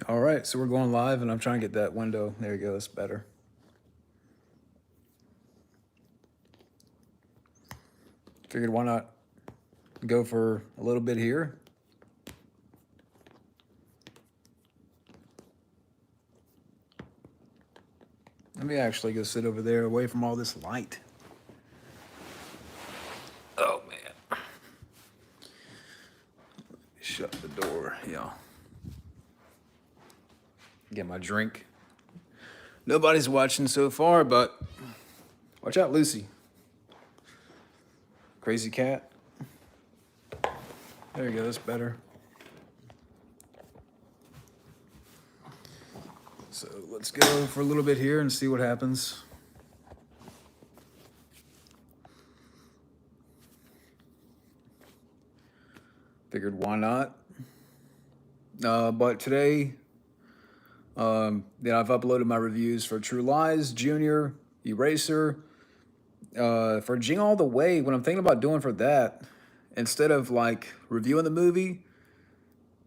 All right, so we're going live, and I'm trying to get that window. There you go, it's better. Figured why not go for a little bit here. Let me actually go sit over there away from all this light. Oh, man. Shut the door, yeah. Get my drink. Nobody's watching so far, but watch out, Lucy. Crazy cat. There you go, that's better. So let's go for a little bit here and see what happens. Figured why not. But today, I've uploaded my reviews for True Lies, Junior, Eraser. For Jing All the Way, what I'm thinking about doing for that, instead of like reviewing the movie,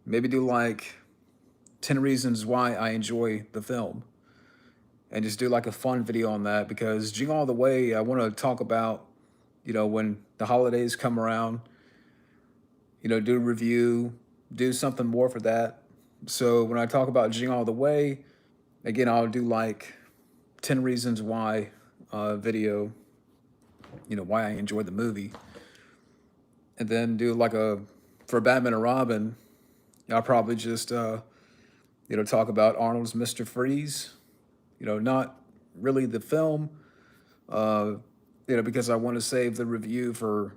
maybe do like 10 reasons why I enjoy the film. And just do like a fun video on that, because Jing All the Way, I want to talk about, when the holidays come around, do a review, do something more for that. So when I talk about Jing All the Way, again, I'll do like 10 reasons why video, why I enjoyed the movie. And then do like for Batman and Robin, I'll probably just, talk about Arnold's Mr. Freeze, not really the film, because I want to save the review for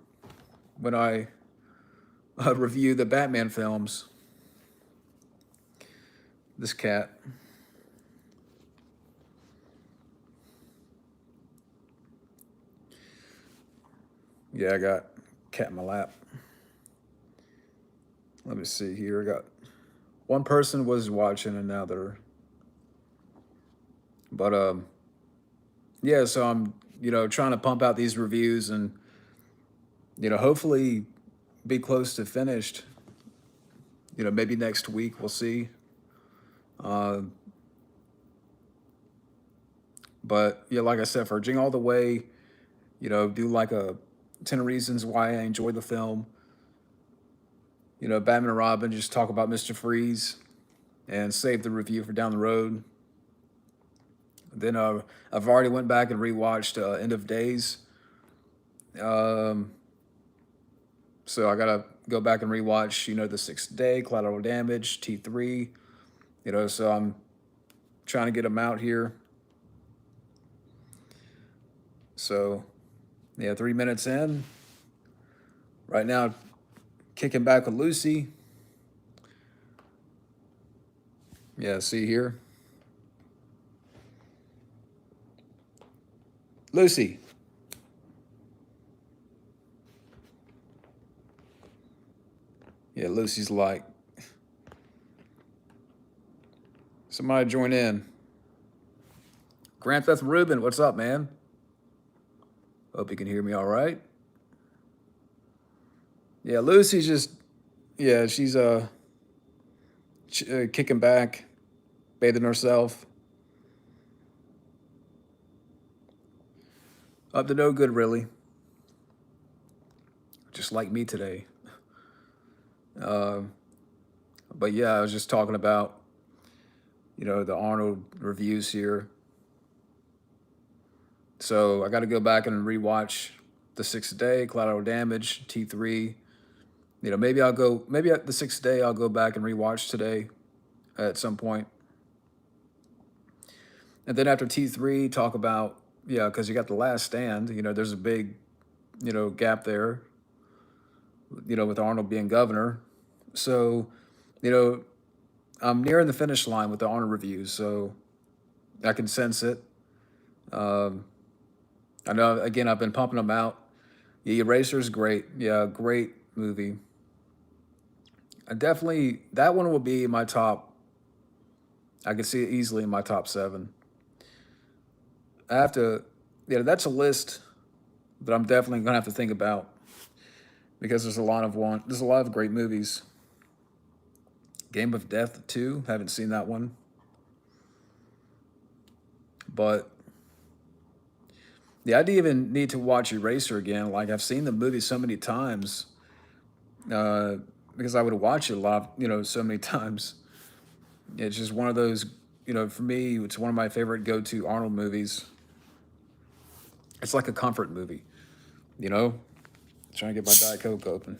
when I review the Batman films. This cat. Yeah, I got cat in my lap. Let me see here. I got one person was watching and now they're. But yeah, so I'm trying to pump out these reviews and hopefully be close to finished. Maybe next week, we'll see. But yeah, like I said, for Jing All the Way, do like a 10 reasons why I enjoyed the film. Batman and Robin, just talk about Mr. Freeze and save the review for down the road. Then I've already went back and rewatched End of Days. So I gotta go back and rewatch, The Sixth Day, Collateral Damage, T3. So I'm trying to get them out here. So yeah, 3 minutes in. Right now, kicking back with Lucy. Yeah, see here. Lucy. Yeah, Lucy's like, somebody join in. Grand Theft Ruben, what's up, man? Hope you can hear me all right. Yeah, Lucy's just, yeah, she's kicking back, bathing herself. Up to no good, really. Just like me today. But yeah, I was just talking about, the Arnold reviews here. So I got to go back and rewatch The Sixth Day, Collateral Damage, T3. Maybe at the Sixth Day, I'll go back and rewatch today at some point. And then after T3, talk about, because you got The Last Stand, there's a big, gap there, with Arnold being governor. So, I'm nearing the finish line with the Arnold reviews, so I can sense it. I know, again, I've been pumping them out. Yeah, Eraser's great. Yeah, great movie. That one will be my top. I could see it easily in my top 7. I have to, that's a list that I'm definitely gonna have to think about, because there's a lot of great movies. Game of Death 2. Haven't seen that one. But yeah, I didn't even need to watch Eraser again. Like, I've seen the movie so many times uh, because I would watch it a lot, so many times. It's just one of those, for me, it's one of my favorite go-to Arnold movies. It's like a comfort movie, you know? Trying to get my Diet Coke open.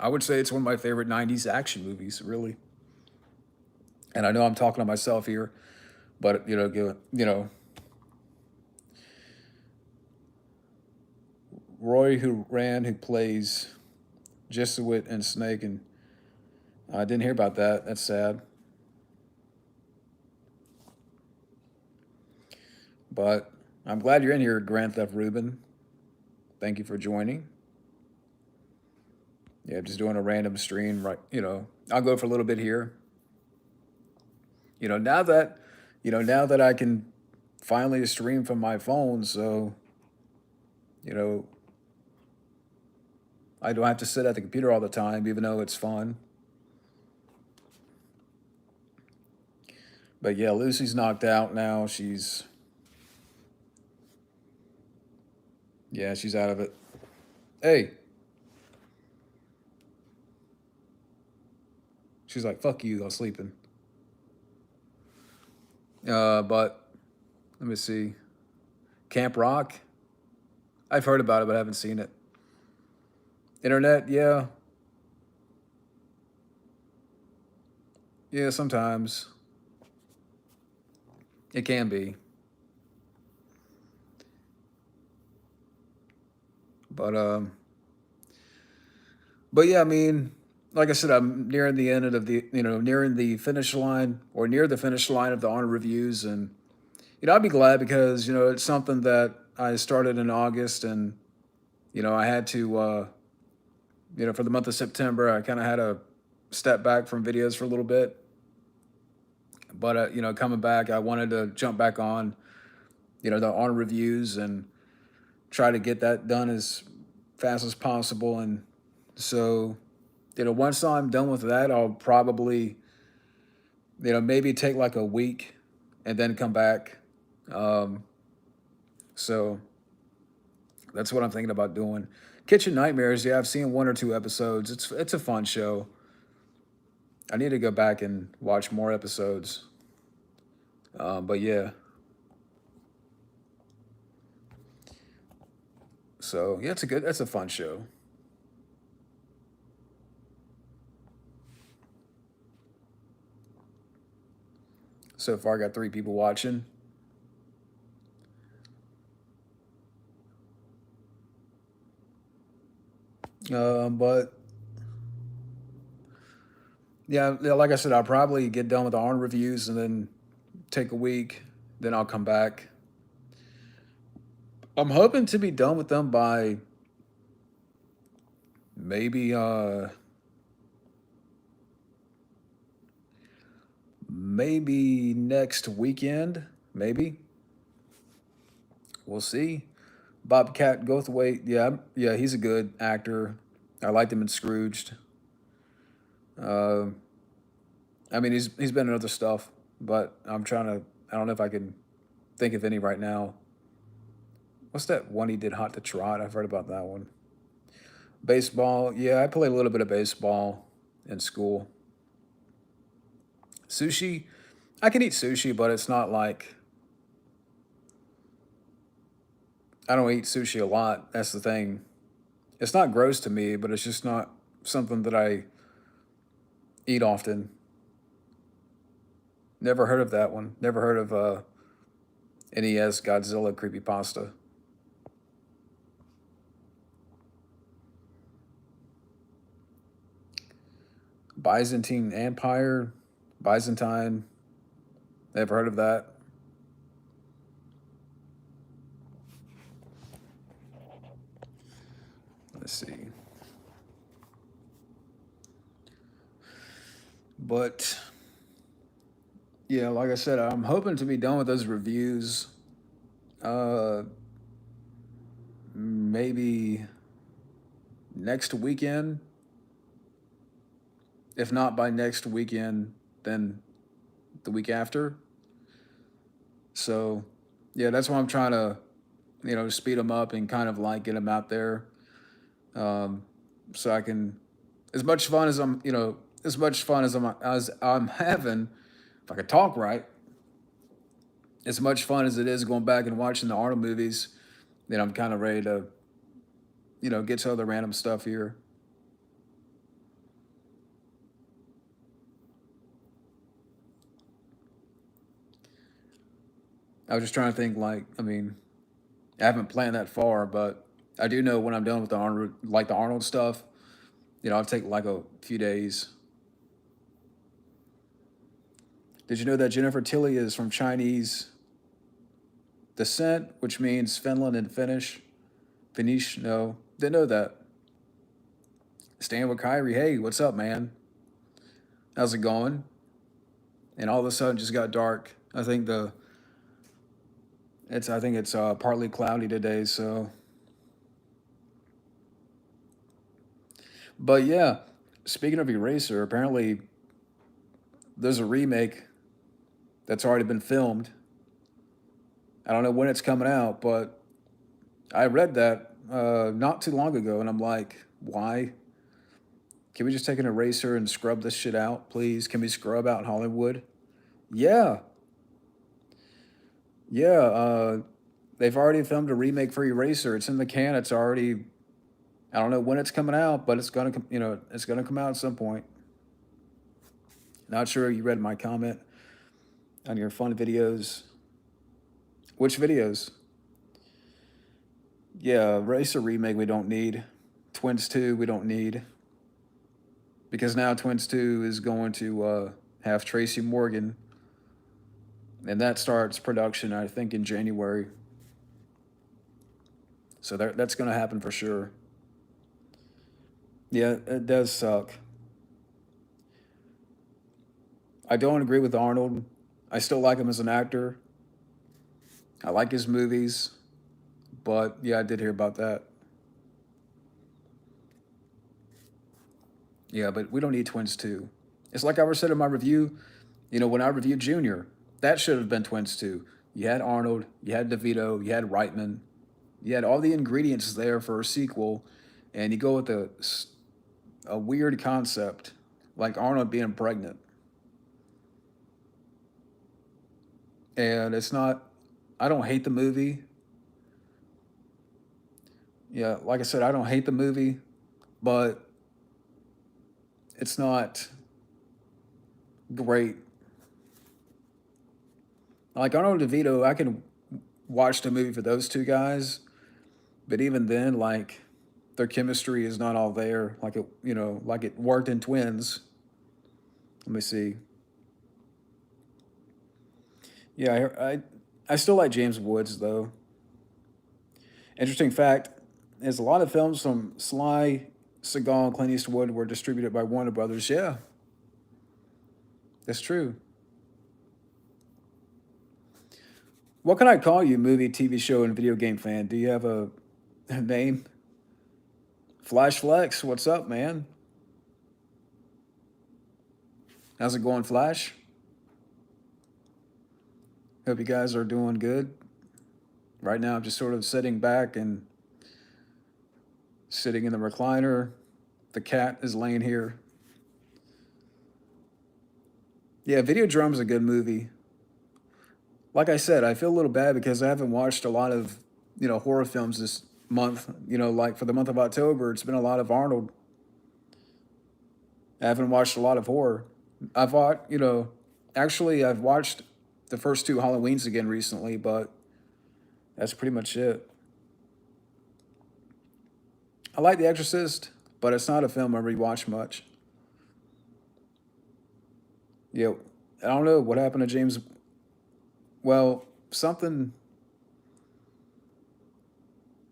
I would say it's one of my favorite 90s action movies, really. And I know I'm talking to myself here, but, Roy who ran, who plays Jesuit and Snake, and I didn't hear about that. That's sad. But I'm glad you're in here, Grand Theft Ruben. Thank you for joining. Yeah, just doing a random stream, right? I'll go for a little bit here. Now that, now that I can finally stream from my phone, so, you know, I don't have to sit at the computer all the time, even though it's fun. But yeah, Lucy's knocked out now. She's out of it. Hey. She's like, fuck you, I'm sleeping. But let me see. Camp Rock. I've heard about it, but I haven't seen it. Internet, yeah. Yeah, sometimes. It can be. But but yeah, I mean, like I said, I'm nearing the end of nearing the finish line or near the finish line of the honor reviews, and I'd be glad because it's something that I started in August, and I had to for the month of September, I kind of had to step back from videos for a little bit, but coming back, I wanted to jump back on the honor reviews and try to get that done as fast as possible, and so once I'm done with that, I'll probably, maybe take like a week and then come back. Um, so that's what I'm thinking about doing. Kitchen Nightmares, yeah, I've seen one or two episodes. It's a fun show. I need to go back and watch more episodes. But yeah. So yeah, that's a fun show. So far, I got 3 people watching. But yeah, like I said, I'll probably get done with the Arn reviews and then take a week. Then I'll come back. I'm hoping to be done with them by maybe maybe next weekend. Maybe we'll see. Bobcat Goldthwait, yeah, he's a good actor. I liked him in Scrooged. Uh, I mean, he's been in other stuff, but I'm trying to. I don't know if I can think of any right now. What's that one he did? Hot to Trot. I've heard about that one. Baseball. Yeah, I played a little bit of baseball in school. Sushi. I can eat sushi, but it's not like I don't eat sushi a lot. That's the thing. It's not gross to me, but it's just not something that I eat often. Never heard of that one. Never heard of NES Godzilla creepypasta. Byzantine Empire, Byzantine. Never heard of that. Let's see. But yeah, like I said, I'm hoping to be done with those reviews Uh, maybe next weekend. If not by next weekend, then the week after. So, yeah, that's why I'm trying to, speed them up and kind of like get them out there. Um, so I can, as much fun as as much fun as I'm having, if I could talk right, as much fun as it is going back and watching the Arnold movies, then I'm kind of ready to, get to other random stuff here. I was just trying to think, like, I mean, I haven't planned that far, but I do know when I'm done with the Arnold stuff, I'll take like a few days. Did you know that Jennifer Tilly is from Chinese descent, which means Finland in Finnish? Finnish? No, didn't know that. Staying with Kyrie. Hey, what's up, man? How's it going? And all of a sudden, just got dark. I think it's partly cloudy today. So, but yeah, speaking of Eraser, apparently there's a remake that's already been filmed. I don't know when it's coming out, but I read that not too long ago, and I'm like, why? Can we just take an eraser and scrub this shit out, please? Can we scrub out Hollywood? Yeah, yeah. They've already filmed a remake for Eraser. It's in the can. It's already. I don't know when it's coming out, but it's gonna come out at some point. Not sure you read my comment on your fun videos. Which videos? Yeah, Eraser remake we don't need. Twins 2 we don't need. Because now Twins 2 is going to have Tracy Morgan, and that starts production, I think, in January. So that's going to happen for sure. Yeah, it does suck. I don't agree with Arnold. I still like him as an actor. I like his movies, but yeah, I did hear about that. Yeah, but we don't need Twins 2. It's like I said in my review, when I reviewed Junior, that should have been Twins 2. You had Arnold, you had DeVito, you had Reitman, you had all the ingredients there for a sequel, and you go with a weird concept like Arnold being pregnant. And it's not, I don't hate the movie. Yeah, like I said, I don't hate the movie, but it's not great. Like Arnold DeVito, I can watch the movie for those two guys, but even then, like their chemistry is not all there. Like it worked in Twins. Let me see. Yeah, I still like James Woods though. Interesting fact is a lot of films from Sly, Seagal, and Clint Eastwood were distributed by Warner Brothers. Yeah, that's true. What can I call you, movie, TV show, and video game fan? Do you have a name? Flash Flex, what's up, man? How's it going, Flash? Hope you guys are doing good. Right now, I'm just sort of sitting back and sitting in the recliner. The cat is laying here. Yeah, Videodrome's a good movie. Like I said, I feel a little bad because I haven't watched a lot of, horror films this month. Like for the month of October, it's been a lot of Arnold. I haven't watched a lot of horror. Actually, I've watched the first two Halloweens again recently, but that's pretty much it. I like The Exorcist, but it's not a film I rewatch much. Yeah, I don't know what happened to James. Well, something.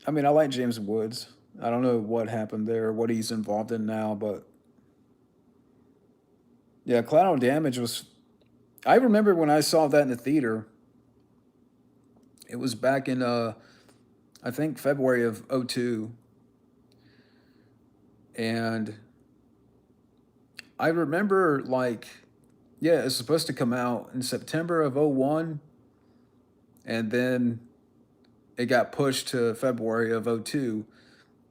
I mean, I like James Woods. I don't know what happened there, what he's involved in now, but yeah, Collateral Damage was. I remember when I saw that in the theater, It was back in I think February of '02, and I remember like yeah, it's supposed to come out in September of '01, and then it got pushed to February of '02,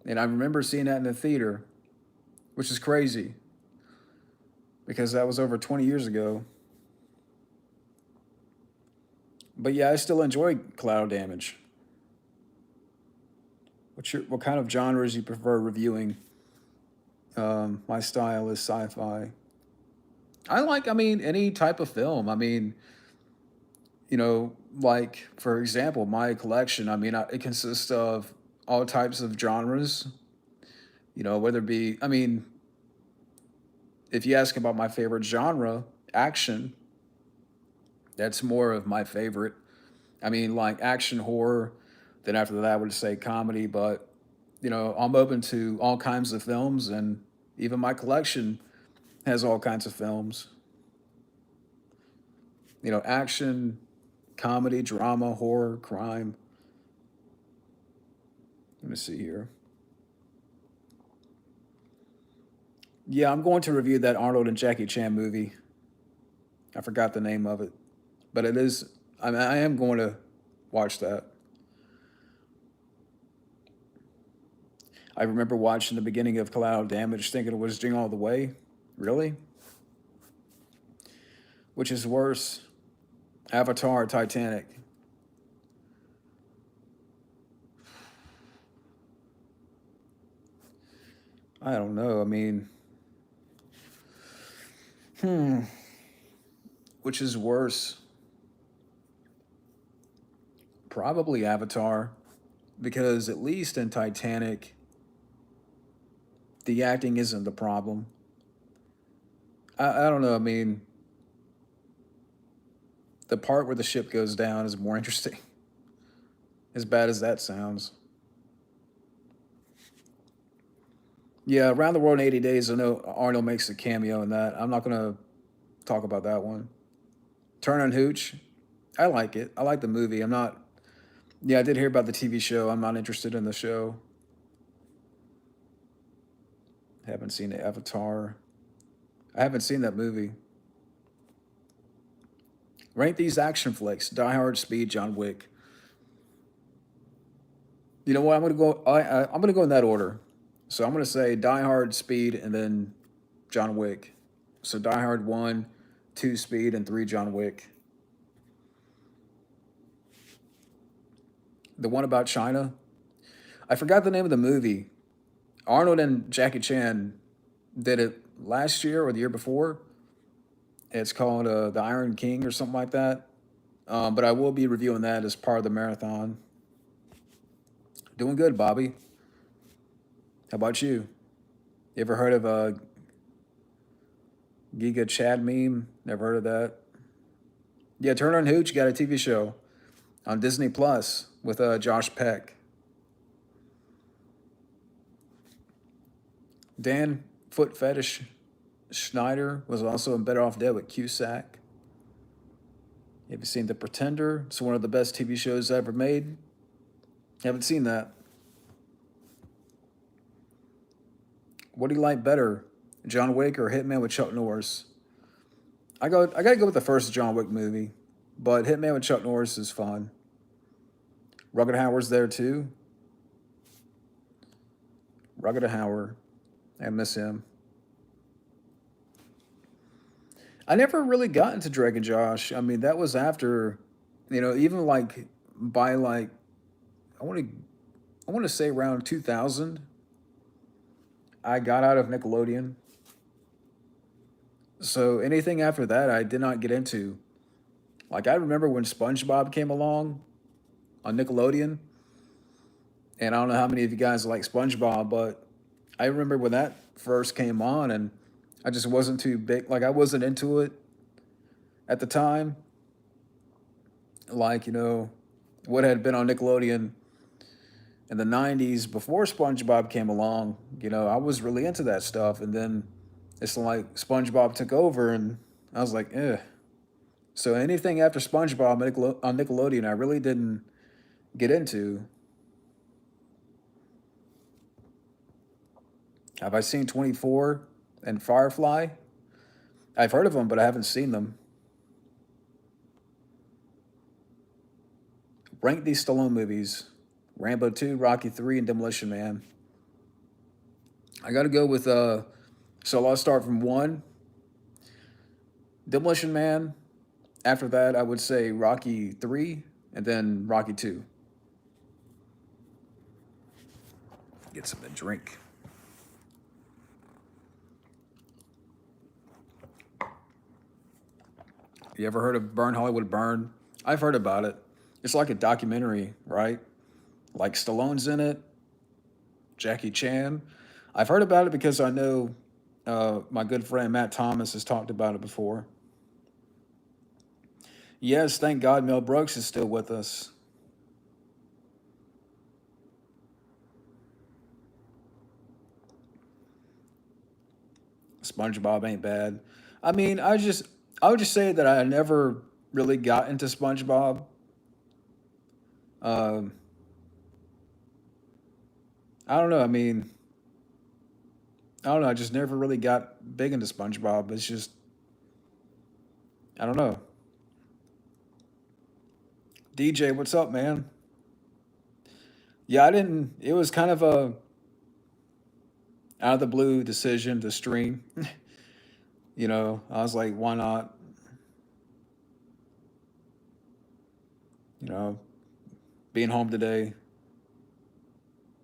and I remember seeing that in the theater, which is crazy because that was over 20 years ago. But yeah, I still enjoy collateral damage. What kind of genres you prefer reviewing? My style is sci-fi. I mean, any type of film. I mean, like for example, my collection. I mean, it consists of all types of genres. Whether it be, I mean, if you ask about my favorite genre, action, that's more of my favorite. I mean, like action horror. Then after that, I would say comedy. But I'm open to all kinds of films, and even my collection has all kinds of films. Action, comedy, drama, horror, crime. Let me see here. Yeah, I'm going to review that Arnold and Jackie Chan movie. I forgot the name of it, but it is. I am going to watch that. I remember watching the beginning of Collateral Damage, thinking it was Jing All the Way. Really? Which is worse, Avatar or Titanic? I don't know. I mean, which is worse? Probably Avatar, because at least in Titanic, the acting isn't the problem. I don't know. I mean, the part where the ship goes down is more interesting, as bad as that sounds. Yeah, Around the World in 80 Days, I know Arnold makes a cameo in that. I'm not going to talk about that one. Turn on Hooch, I like it. I like the movie. I'm not, yeah, I did hear about the TV show. I'm not interested in the show. Haven't seen the Avatar. I haven't seen that movie. Rank these action flicks: Die Hard, Speed, John Wick. You know what? I'm gonna go. I'm gonna go in that order. So I'm gonna say Die Hard, Speed, and then John Wick. So Die Hard 1, 2 Speed, and 3 John Wick. The one about China. I forgot the name of the movie. Arnold and Jackie Chan did it last year or the year before. It's called The Iron King or something like that. But I will be reviewing that as part of the marathon. Doing good, Bobby. How about you? You ever heard of a Giga Chad meme? Never heard of that? Yeah, Turner and Hooch got a TV show on Disney Plus with Josh Peck. Dan Foot Fetish Schneider was also in Better Off Dead with Cusack. Have you seen The Pretender? It's one of the best TV shows ever made. Haven't seen that. What do you like better, John Wick or Hitman with Chuck Norris? I gotta go with the first John Wick movie, but Hitman with Chuck Norris is fun. Rugged Hauer's there too. Rugged Hauer, I miss him. I never really got into Drake and Josh. I mean, that was after, even like by like I want to I want to say around 2000, I got out of Nickelodeon. So anything after that, I did not get into. Like I remember when SpongeBob came along on Nickelodeon, and I don't know how many of you guys like SpongeBob, but I remember when that first came on, and I just wasn't too big. Like I wasn't into it at the time. Like what had been on Nickelodeon in the '90s before SpongeBob came along. I was really into that stuff, and then it's like SpongeBob took over, and I was like, eh. So anything after SpongeBob on Nickelodeon, I really didn't. get into. Have I seen 24 and Firefly? I've heard of them, but I haven't seen them. Rank these Stallone movies: Rambo 2, Rocky 3, and Demolition Man. I got to go with, so I'll start from 1, Demolition Man. After that, I would say Rocky 3, and then Rocky 2. Get something to drink. You ever heard of Burn Hollywood Burn? I've heard about it. It's like a documentary, right? Like Stallone's in it, Jackie Chan. I've heard about it because I know my good friend Matt Thomas has talked about it before. Yes, thank God Mel Brooks is still with us. SpongeBob ain't bad. I mean, I would just say that I never really got into SpongeBob. Um, I don't know. I mean, I don't know. I just never really got big into SpongeBob. It's just I don't know. DJ, what's up, man? Yeah, I didn't. It was kind of a out of the blue decision to stream. I was like, why not? You know, being home today.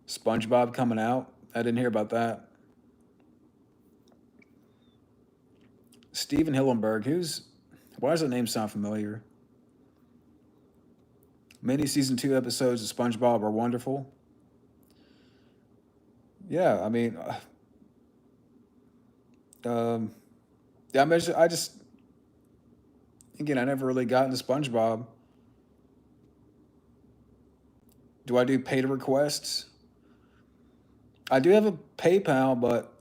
SpongeBob coming out. I didn't hear about that. Steven Hillenberg. Why does that name sound familiar? Many season 2 episodes of SpongeBob are wonderful. Yeah, I mean, um, yeah, I just again, I never really got into SpongeBob. Do I do pay to requests? I do have a PayPal, but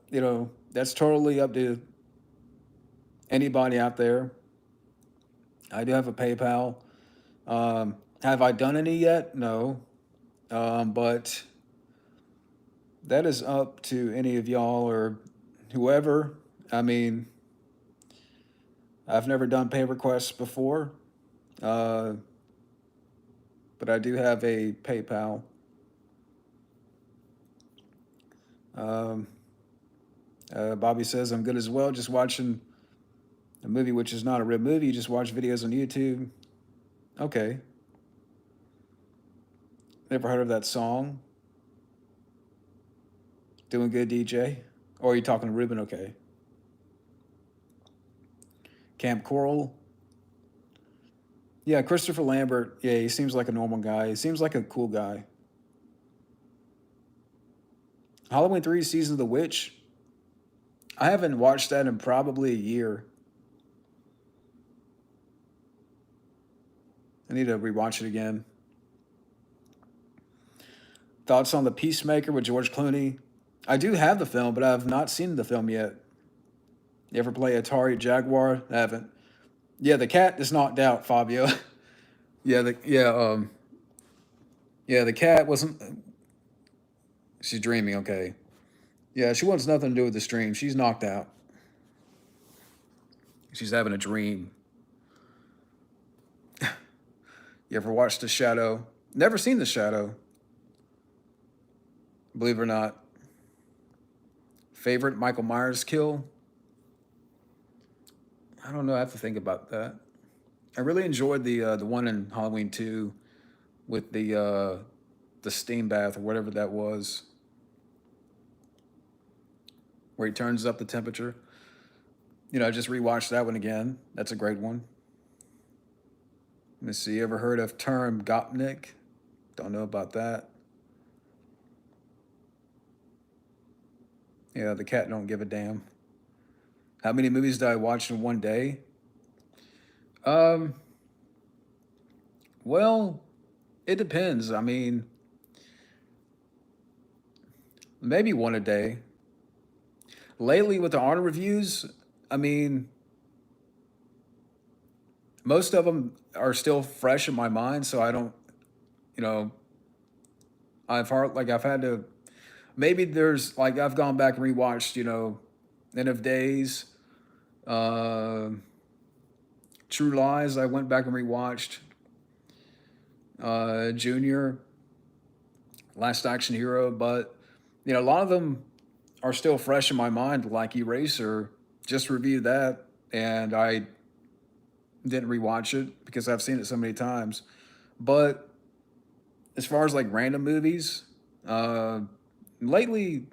that's totally up to anybody out there. I do have a PayPal. Have I done any yet? No. But that is up to any of y'all or whoever. I mean, I've never done pay requests before, uh, but I do have a PayPal. Um, Bobby says I'm good as well. Just watching a movie, which is not a real movie. You just watch videos on YouTube. Okay. Never heard of that song. Doing good, DJ. Or are you talking to Ruben? Okay. Camp Coral. Yeah, Christopher Lambert. Yeah, he seems like a normal guy. He seems like a cool guy. Halloween 3 Season of the Witch. I haven't watched that in probably a year. I need to rewatch it again. Thoughts on The Peacemaker with George Clooney? I do have the film, but I have not seen the film yet. You ever play Atari Jaguar? I haven't. Yeah, the cat is knocked out, Fabio. Yeah, the cat wasn't. She's dreaming. Okay. Yeah, she wants nothing to do with the stream. She's knocked out. She's having a dream. You ever watched The Shadow? Never seen The Shadow. Believe it or not. Favorite Michael Myers kill? I don't know. I have to think about that. I really enjoyed the one in Halloween 2 with the steam bath or whatever that was, where he turns up the temperature. I just rewatched that one again. That's a great one. Let me see. You ever heard of term Gopnik? Don't know about that. Yeah, the cat don't give a damn. How many movies did I watch in one day? Um, well, it depends. I mean, maybe one a day. Lately, with the honor reviews, I mean, most of them are still fresh in my mind, so I don't, You know, I've had to, maybe there's like I've gone back and rewatched, End of Days, uh, True Lies. I went back and rewatched Junior, Last Action Hero, but a lot of them are still fresh in my mind. Like Eraser, just reviewed that, and I didn't rewatch it because I've seen it so many times. But as far as like random movies, uh, lately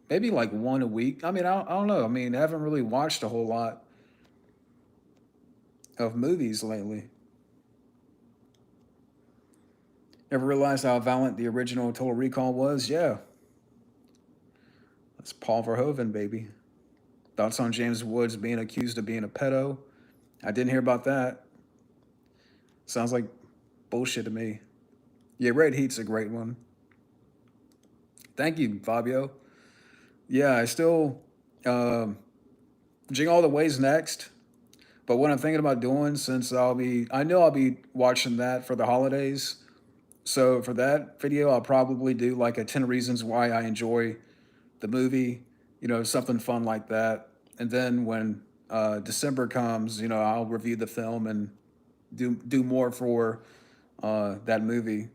maybe like one a week. I mean, I don't know. I mean, I haven't really watched a whole lot of movies lately. Never realized how violent the original Total Recall was. Yeah, that's Paul Verhoeven, baby. Thoughts on James Woods being accused of being a pedo? I didn't hear about that. Sounds like bullshit to me. Yeah, Red Heat's a great one. Thank you, Fabio. Yeah, I still Jing All the Way's next. But what I'm thinking about doing, since I know I'll be watching that for the holidays. So for that video, I'll probably do like a 10 reasons why I enjoy the movie, something fun like that. And then when December comes, I'll review the film and do more for that movie.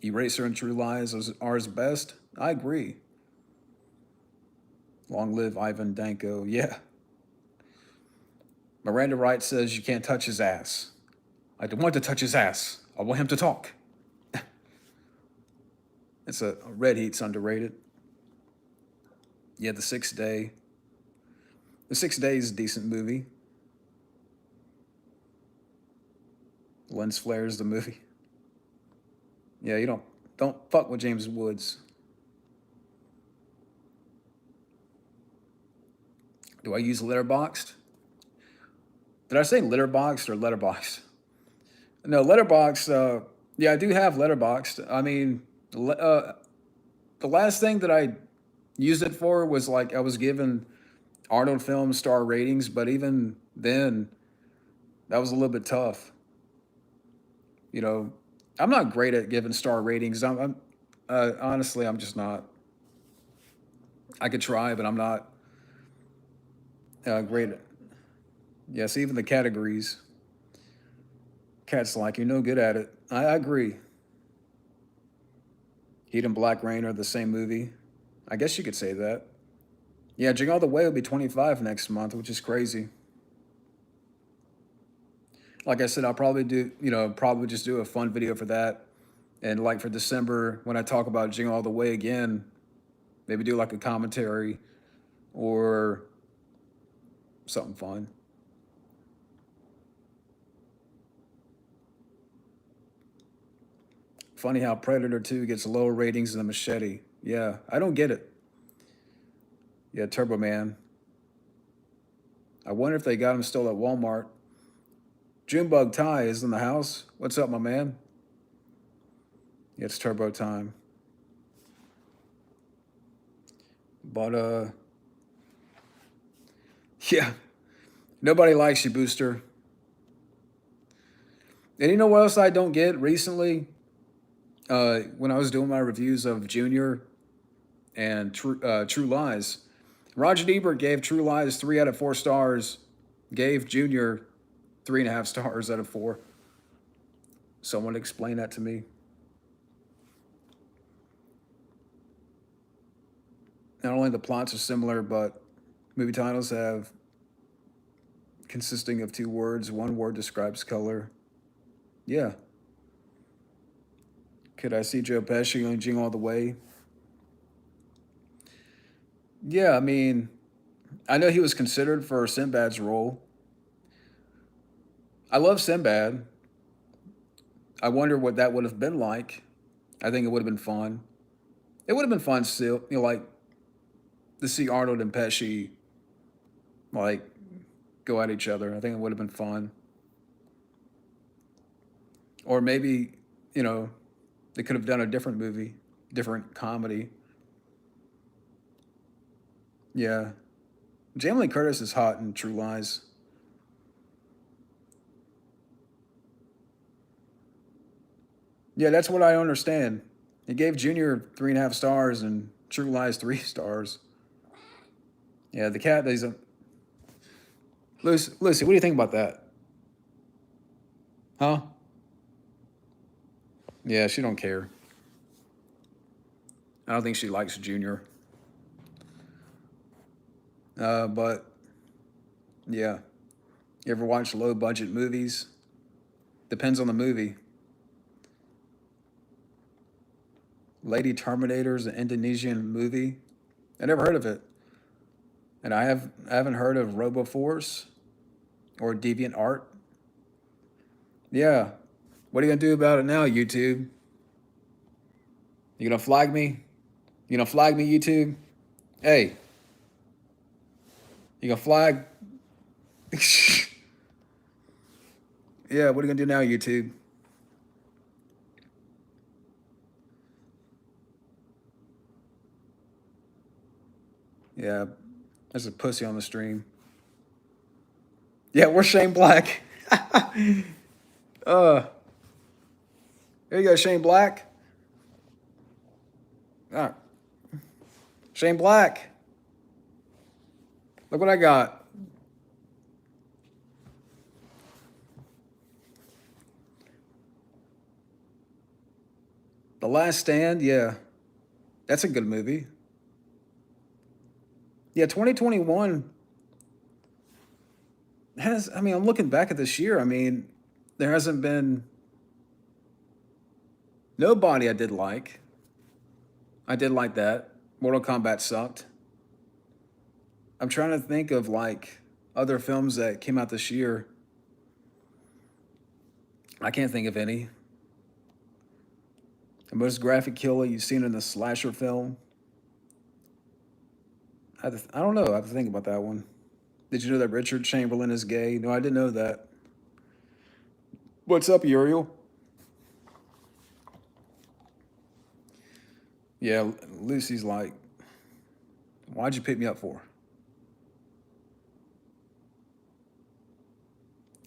Eraser and True Lies are his best. I agree. Long live Ivan Danko. Yeah. Miranda Wright says you can't touch his ass. I don't want to touch his ass. I want him to talk. It's a Red Heat's underrated. Yeah, The Sixth Day. The Sixth Day is a decent movie. Lens flares the movie. Yeah, you don't fuck with James Woods. Do I use Letterboxd? Did I say Letterboxd or Letterboxd? No, Letterboxd. Yeah, I do have Letterboxd. I mean, the last thing that I used it for was like I was given Arnold film star ratings, but even then, that was a little bit tough. You know, I'm not great at giving star ratings. I'm honestly, I'm just not. I could try, but I'm not great. Yes, even the categories. Cat's like, you're no good at it. I agree. Heat and Black Rain are the same movie. I guess you could say that. Yeah, Jing All the Way will be 25 next month, which is crazy. Like I said, I'll probably probably just do a fun video for that. And like for December, when I talk about Jing All the Way again, maybe do like a commentary or something fun. Funny how Predator 2 gets lower ratings than Machete. Yeah, I don't get it. Yeah, Turbo Man. I wonder if they got him still at Walmart. Junebug Ty is in the house. What's up, my man? Yeah, it's Turbo time. But yeah, nobody likes you, Booster. And you know what else I don't get recently? When I was doing my reviews of Junior and True Lies, Roger Ebert gave True Lies 3 out of 4 stars, gave Junior 3.5 stars out of 4. Someone explain that to me. Not only the plots are similar, but movie titles have consisting of 2 words. One word describes color. Yeah. Could I see Joe Pesci on Jing All the Way? Yeah, I mean, I know he was considered for Sinbad's role. I love Sinbad. I wonder what that would have been like. I think it would have been fun. It would have been fun still, like to see Arnold and Pesci like go at each other. I think it would have been fun. Or maybe, you know, they could have done a different movie, different comedy. Yeah. Jamie Lee Curtis is hot in True Lies. Yeah, that's what I understand. He gave Junior 3.5 stars and True Lies 3 stars. Yeah, the cat. He's a Lucy. What do you think about that? Huh? Yeah, she don't care. I don't think she likes Junior. But yeah, you ever watch low budget movies? Depends on the movie. Lady Terminator is an Indonesian movie. I never heard of it, and I haven't heard of RoboForce or Deviant Art. Yeah, what are you gonna do about it now, YouTube? You gonna flag me? You gonna flag me, YouTube? Hey, you gonna flag? Yeah, what are you gonna do now, YouTube? Yeah, there's a pussy on the stream. Yeah, we're Shane Black. uh, There you go, Shane Black. Ah, Shane Black. Look what I got. The Last Stand. Yeah, that's a good movie. Yeah, 2021 has. I mean, I'm looking back at this year. I mean, there hasn't been nobody I did like. I did like that. Mortal Kombat sucked. I'm trying to think of like other films that came out this year. I can't think of any. The most graphic killer you've seen in a slasher film? I don't know. I have to think about that one. Did you know that Richard Chamberlain is gay? No, I didn't know that. What's up, Uriel? Yeah, Lucy's like, why'd you pick me up for?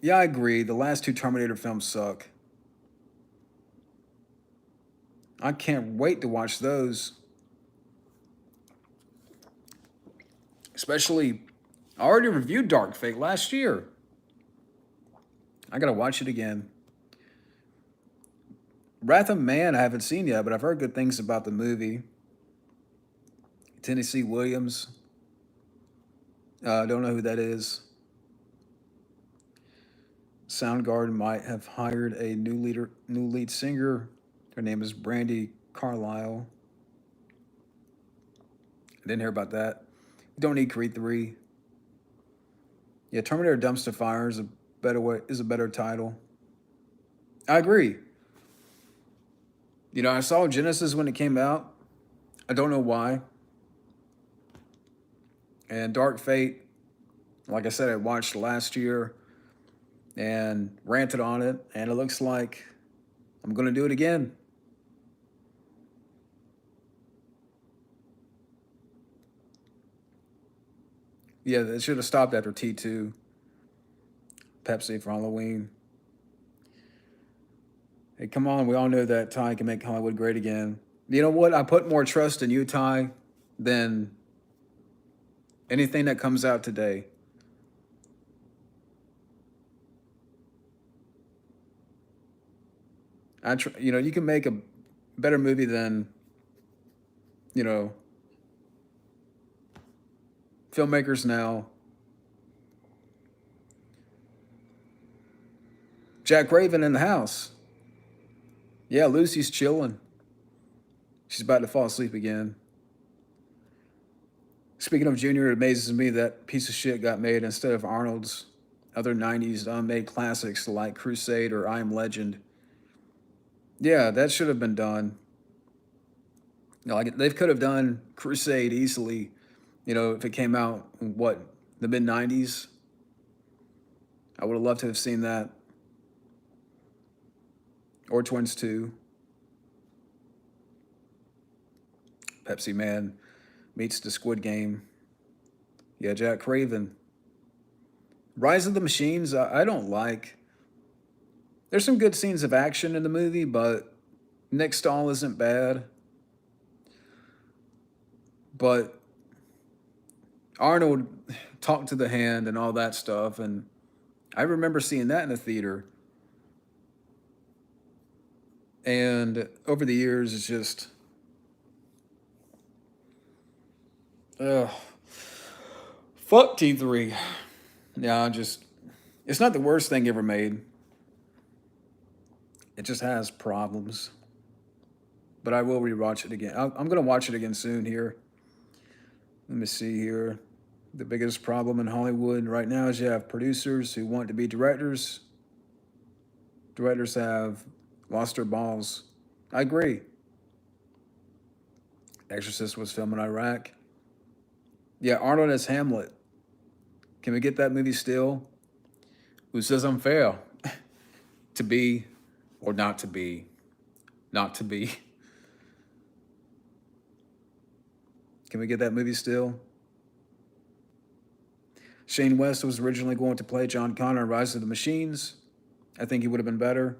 Yeah, I agree. The last two Terminator films suck. I can't wait to watch those. Especially, I already reviewed Dark Fate last year. I gotta watch it again. Wrath of Man, I haven't seen yet, but I've heard good things about the movie. Tennessee Williams. I don't know who that is. Soundgarden might have hired a new lead singer. Her name is Brandy Carlisle. I didn't hear about that. We don't need Creed 3. Yeah, Terminator Dumpster Fire is a better title. I agree. You know, I saw Genesis when it came out. I don't know why. And Dark Fate, like I said, I watched last year and ranted on it, and it looks like I'm going to do it again. Yeah, it should have stopped after T2. Pepsi for Halloween. Hey, come on. We all know that Ty can make Hollywood great again. You know what? I put more trust in you, Ty, than anything that comes out today. You know, you can make a better movie than, you know, filmmakers now. Jack Raven in the house. Yeah, Lucy's chilling. She's about to fall asleep again. Speaking of Junior, it amazes me that piece of shit got made instead of Arnold's other 90s unmade classics like Crusade or I Am Legend. Yeah, that should have been done. You know, like they could have done Crusade easily, you know, if it came out in what, the mid 90s. I would have loved to have seen that. Or Twins 2. Pepsi Man meets the Squid Game. Yeah, Jack Craven. Rise of the Machines, I don't like. There's some good scenes of action in the movie, but Nick Stahl isn't bad, but Arnold talked to the hand and all that stuff, and I remember seeing that in the theater. And over the years, it's just, ugh, fuck T3. Yeah, just, it's not the worst thing ever made. It just has problems. But I will rewatch it again. I'm gonna watch it again soon here. Let me see here. The biggest problem in Hollywood right now is you have producers who want to be directors. Directors have lost their balls. I agree. Exorcist was filmed in Iraq. Yeah, Arnold as Hamlet. Can we get that movie still? Who says I'm fair? To be or not to be? Not to be. Can we get that movie still? Shane West was originally going to play John Connor in Rise of the Machines. I think he would have been better.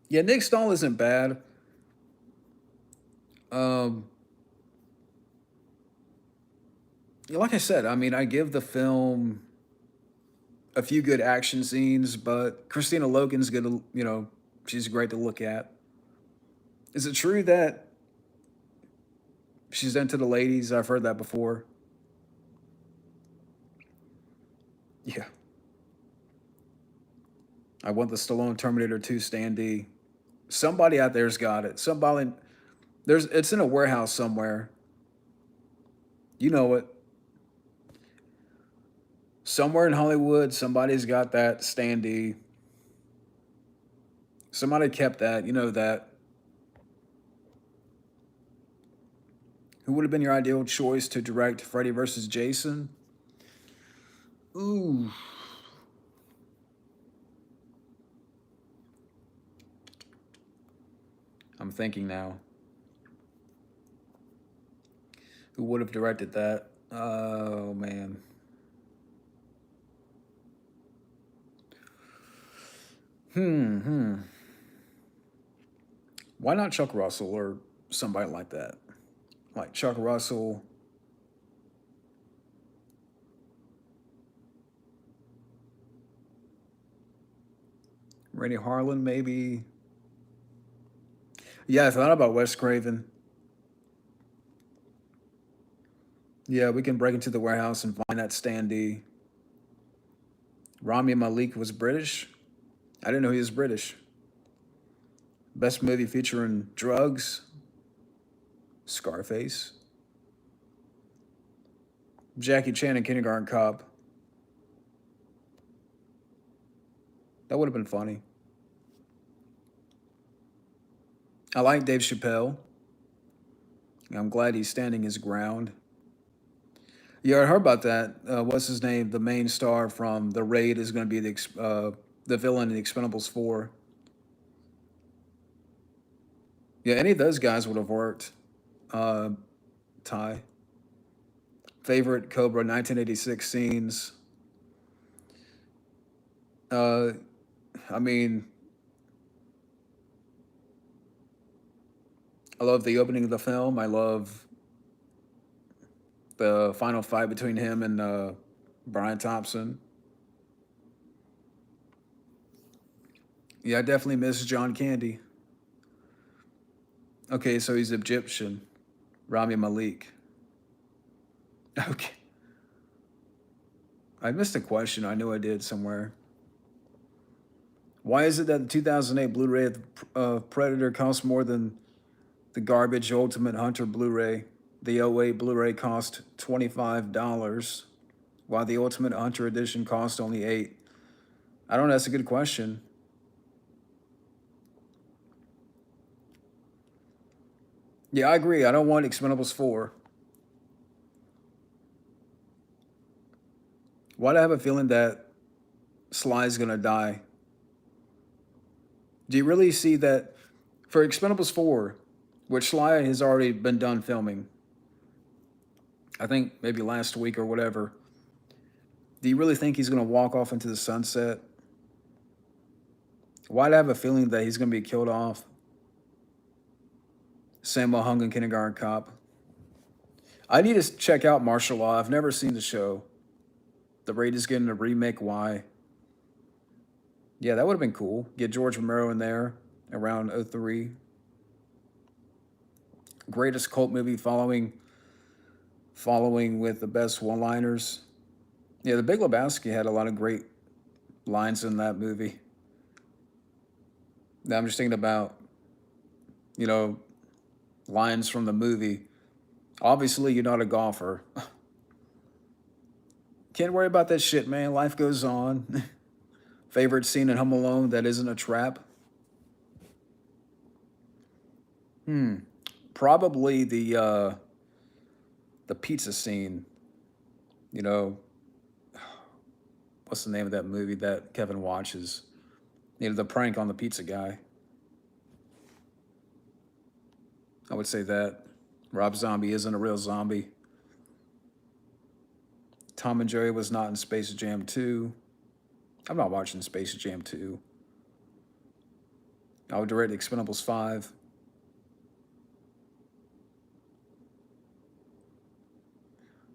Yeah, Nick Stahl isn't bad. Um, like I said, I mean, I give the film a few good action scenes, but Christina Loken's good. She's great to look at. Is it true that she's into the ladies? I've heard that before. Yeah. I want the Stallone Terminator 2 standee. Somebody out there's got it. It's in a warehouse somewhere. You know it. Somewhere in Hollywood, somebody's got that standee. Somebody kept that. You know that. Who would have been your ideal choice to direct Freddy versus Jason? Ooh. I'm thinking now. Who would have directed that? Oh, man. Why not Chuck Russell or somebody like that? Like Chuck Russell. Rennie Harlan, maybe. Yeah, I thought about Wes Craven. Yeah, we can break into the warehouse and find that standee. Rami Malek was British. I didn't know he was British. Best movie featuring drugs. Scarface. Jackie Chan and Kindergarten Cop. That would have been funny. I like Dave Chappelle. I'm glad he's standing his ground. Yeah, I heard about that. What's his name? The main star from The Raid is going to be the villain in Expendables 4. Yeah, any of those guys would have worked. Uh, Ty. Favorite Cobra 1986 scenes. Uh, I mean, I love the opening of the film. I love the final fight between him and Brian Thompson. Yeah, I definitely miss John Candy. Okay, so he's Egyptian. Rami Malek. Okay. I missed a question. I knew I did somewhere. Why is it that the 2008 Blu-ray of Predator costs more than the garbage Ultimate Hunter Blu-ray? The '08 Blu-ray cost $25, while the Ultimate Hunter edition cost only $8. I don't know. That's a good question. Yeah, I agree. I don't want Expendables 4. Why do I have a feeling that Sly's gonna die? Do you really see that for Expendables 4, which Sly has already been done filming? I think maybe last week or whatever. Do you really think he's gonna walk off into the sunset? Why do I have a feeling that he's gonna be killed off? Sammo Hung in Kindergarten Cop. I need to check out Martial Law. I've never seen the show. The Raid is getting a remake. Why? Yeah, that would have been cool. Get George Romero in there around '03. Greatest cult movie following with the best one-liners. Yeah, The Big Lebowski had a lot of great lines in that movie. Now I'm just thinking about, you know, lines from the movie. Obviously, you're not a golfer. Can't worry about that shit, man. Life goes on. Favorite scene in Home Alone that isn't a trap? Probably the pizza scene. You know, what's the name of that movie that Kevin watches? You know, the prank on the pizza guy. I would say that. Rob Zombie isn't a real zombie. Tom and Jerry was not in Space Jam 2. I'm not watching Space Jam 2. I would direct Expendables 5.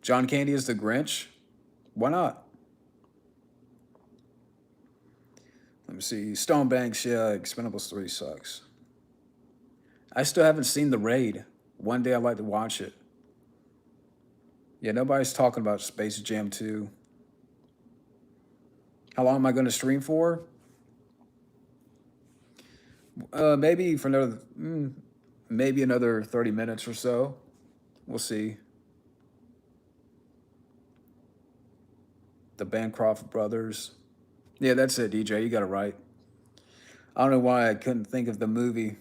John Candy is the Grinch? Why not? Let me see. Stone Banks, yeah, Expendables 3 sucks. I still haven't seen The Raid. One day I'd like to watch it. Yeah, nobody's talking about Space Jam 2. How long am I going to stream for? Maybe for maybe another 30 minutes or so. We'll see. The Bancroft Brothers. Yeah, that's it, DJ. You got it right. I don't know why I couldn't think of the movie.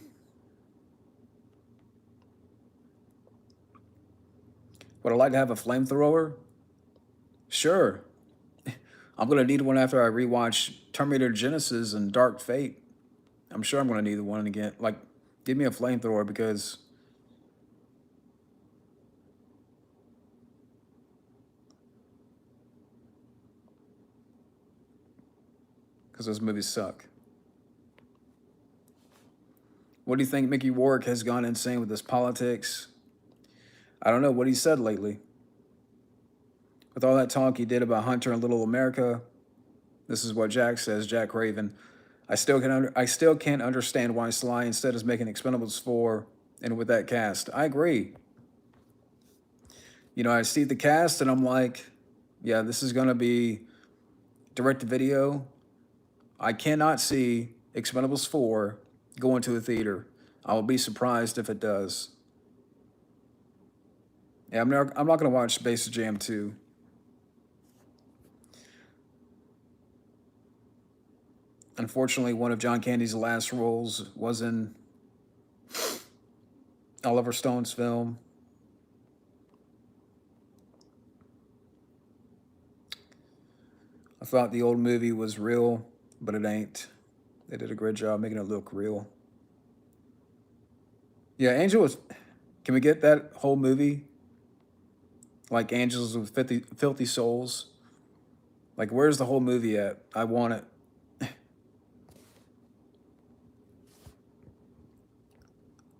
Would I like to have a flamethrower? Sure. I'm going to need one after I rewatch Terminator Genesis and Dark Fate. I'm sure I'm going to need one again. Like, give me a flamethrower because those movies suck. What do you think Mickey Rourke has gone insane with his politics? I don't know what he said lately. With all that talk he did about Hunter and Little America, this is what Jack says, Jack Raven. I still can't understand why Sly instead is making Expendables 4 and with that cast. I agree. You know, I see the cast and I'm like, yeah, this is going to be direct to video. I cannot see Expendables 4 go into a theater. I will be surprised if it does. Yeah, I'm not going to watch Space Jam 2. Unfortunately, one of John Candy's last roles was in Oliver Stone's film. I thought the old movie was real, but it ain't. They did a great job making it look real. Yeah, Angel was... Can we get that whole movie? Like Angels with Filthy Souls? Like, where's the whole movie at? I want it.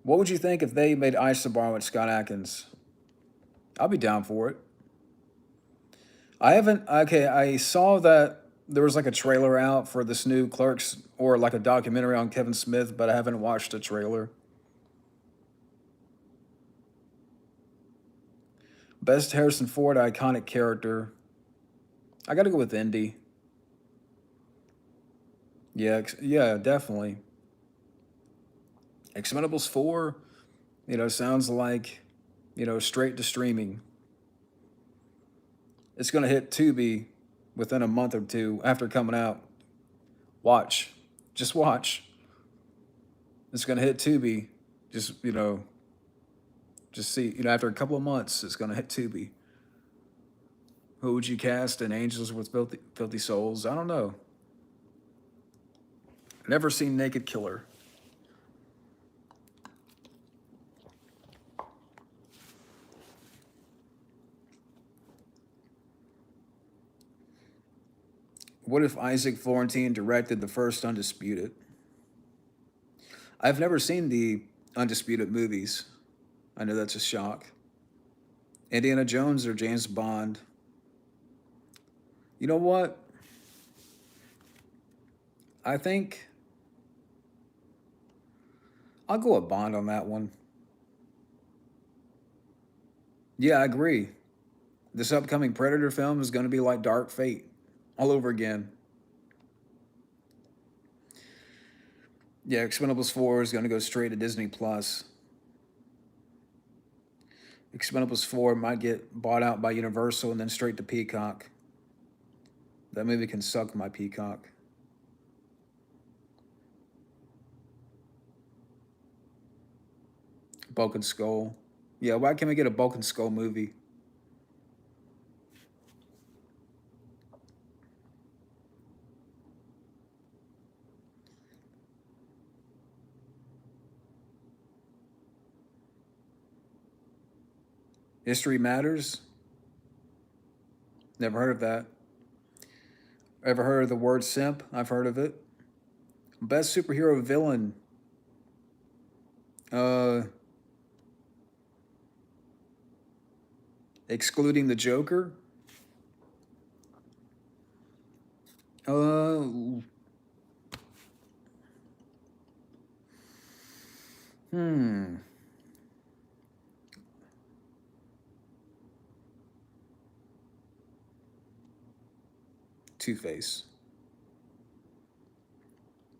What would you think if they made Ice the Bar with Scott Adkins? I'll be down for it. I haven't... Okay, I saw that there was like a trailer out for this new Clerks, or like a documentary on Kevin Smith, but I haven't watched the trailer. Best Harrison Ford iconic character. I gotta go with Indy. Yeah, definitely. Expendables 4, sounds like, straight to streaming. It's gonna hit Tubi within a month or two after coming out. Watch. Just watch. It's gonna hit Tubi. Just, just see, after a couple of months, it's gonna hit Tubi. Who would you cast in Angels with Filthy Souls? I don't know. Never seen Naked Killer. What if Isaac Florentine directed the first Undisputed? I've never seen the Undisputed movies. I know that's a shock. Indiana Jones or James Bond? You know what? I think I'll go with Bond on that one. Yeah, I agree. This upcoming Predator film is going to be like Dark Fate all over again. Yeah, Expendables 4 is going to go straight to Disney Plus. Expendables 4 might get bought out by Universal and then straight to Peacock. That movie can suck my Peacock. Bulk and Skull. Yeah, why can't we get a Bulk and Skull movie? History Matters? Never heard of that. Ever heard of the word simp? I've heard of it. Best superhero villain. Uh, excluding the Joker. Uh, hmm. Two-Face.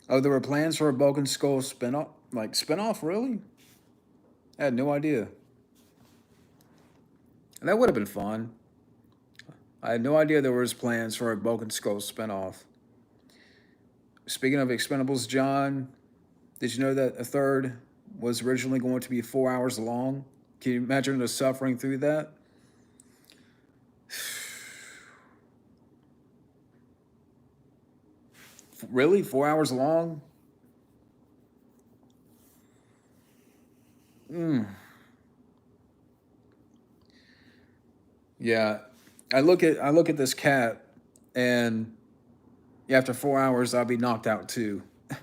Oh, there were plans for a Bulk and Skull spinoff? Like, spinoff, really? I had no idea. That would have been fun. I had no idea there was plans for a Bulk and Skull spinoff. Speaking of Expendables, John, did you know that a third was originally going to be 4 hours long? Can you imagine the suffering through that? Really? 4 hours long? Yeah. I look at this cat and after 4 hours I'll be knocked out too. Do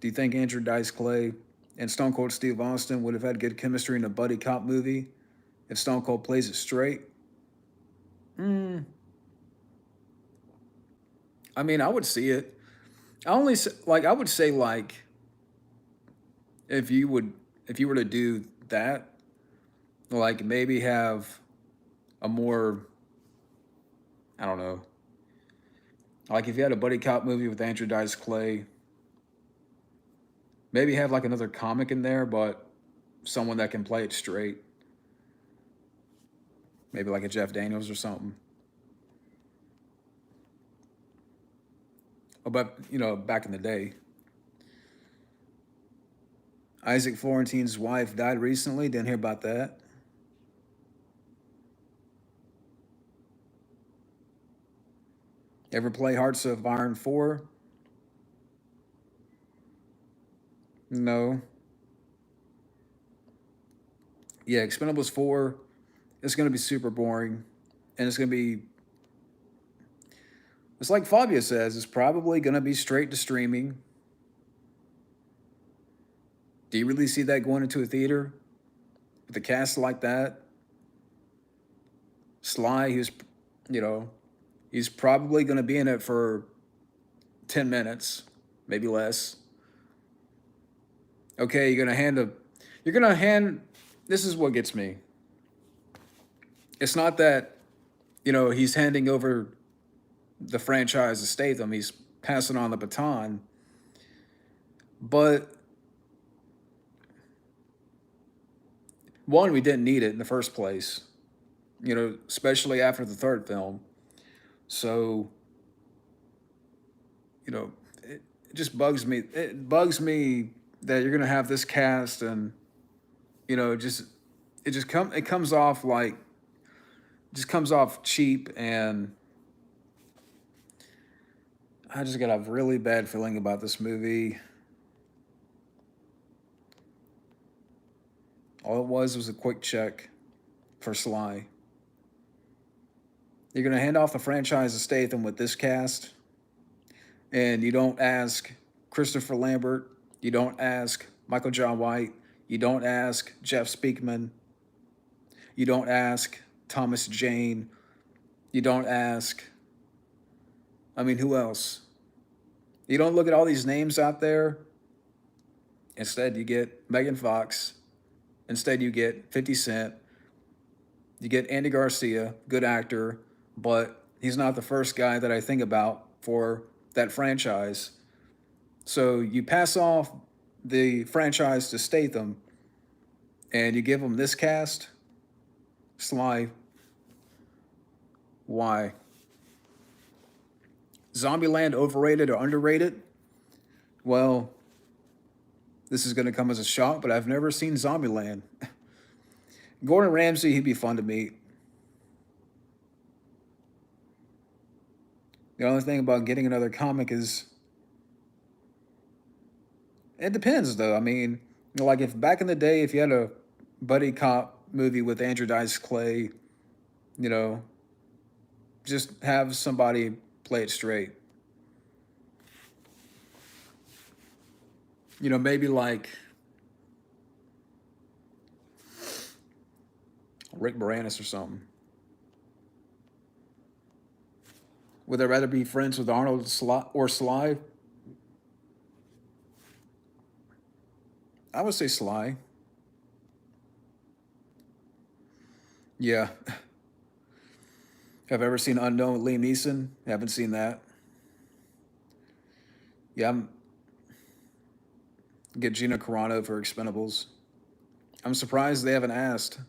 you think Andrew Dice Clay and Stone Cold Steve Austin would have had good chemistry in a buddy cop movie if Stone Cold plays it straight? I mean, I would see it. I would say like if you would if you were to do that, like maybe have a more, I don't know, like if you had a buddy cop movie with Andrew Dice Clay, maybe have like another comic in there, but someone that can play it straight. Maybe like a Jeff Daniels or something. Oh, but back in the day, Isaac Florentine's wife died recently. Didn't hear about that. Ever play Hearts of Iron 4? No. Yeah, Expendables 4 is going to be super boring. And it's going to be, it's like Fabio says, it's probably going to be straight to streaming. Do you really see that going into a theater with a cast like that? Sly, you know, he's probably going to be in it for 10 minutes, maybe less. Okay, you're going to hand, this is what gets me. It's not that, he's handing over the franchise to Statham, he's passing on the baton, but one, we didn't need it in the first place, especially after the third film. So, it just bugs me. It bugs me that you're gonna have this cast and it comes off like just comes off cheap, and I just got a really bad feeling about this movie. All it was a quick check for Sly. You're gonna hand off the franchise to Statham with this cast, and you don't ask Christopher Lambert, You don't ask Michael John White. You don't ask Jeff Speakman. You don't ask Thomas Jane. You don't ask, I mean, who else? You don't look at all these names out there. Instead, you get Megan Fox. Instead, you get 50 Cent. You get Andy Garcia, good actor, but he's not the first guy that I think about for that franchise. So you pass off the franchise to Statham and you give him this cast. Sly, why? Zombieland overrated or underrated? Well, this is going to come as a shock, but I've never seen Zombieland. Gordon Ramsay, he'd be fun to meet. The only thing about getting another comic is it depends, though. I mean, like if back in the day, if you had a buddy cop movie with Andrew Dice Clay, you know, just have somebody play it straight. You know, maybe like Rick Moranis or something. Would I rather be friends with Arnold or Sly? I would say Sly. Yeah. Have I ever seen Unknown with Liam Neeson? Haven't seen that. Yeah, I'm get Gina Carano for Expendables. I'm surprised they haven't asked.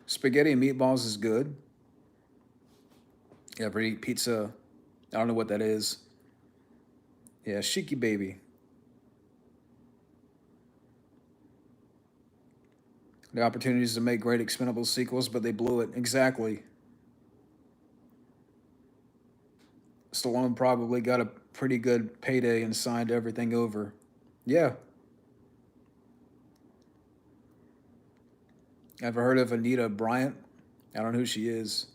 Spaghetti and meatballs is good. You ever eat pizza? I don't know what that is. Yeah, Shiki Baby. The opportunities to make great Expendables sequels, but they blew it. Exactly. Stallone probably got a pretty good payday and signed everything over. Yeah. Ever heard of Anita Bryant? I don't know who she is.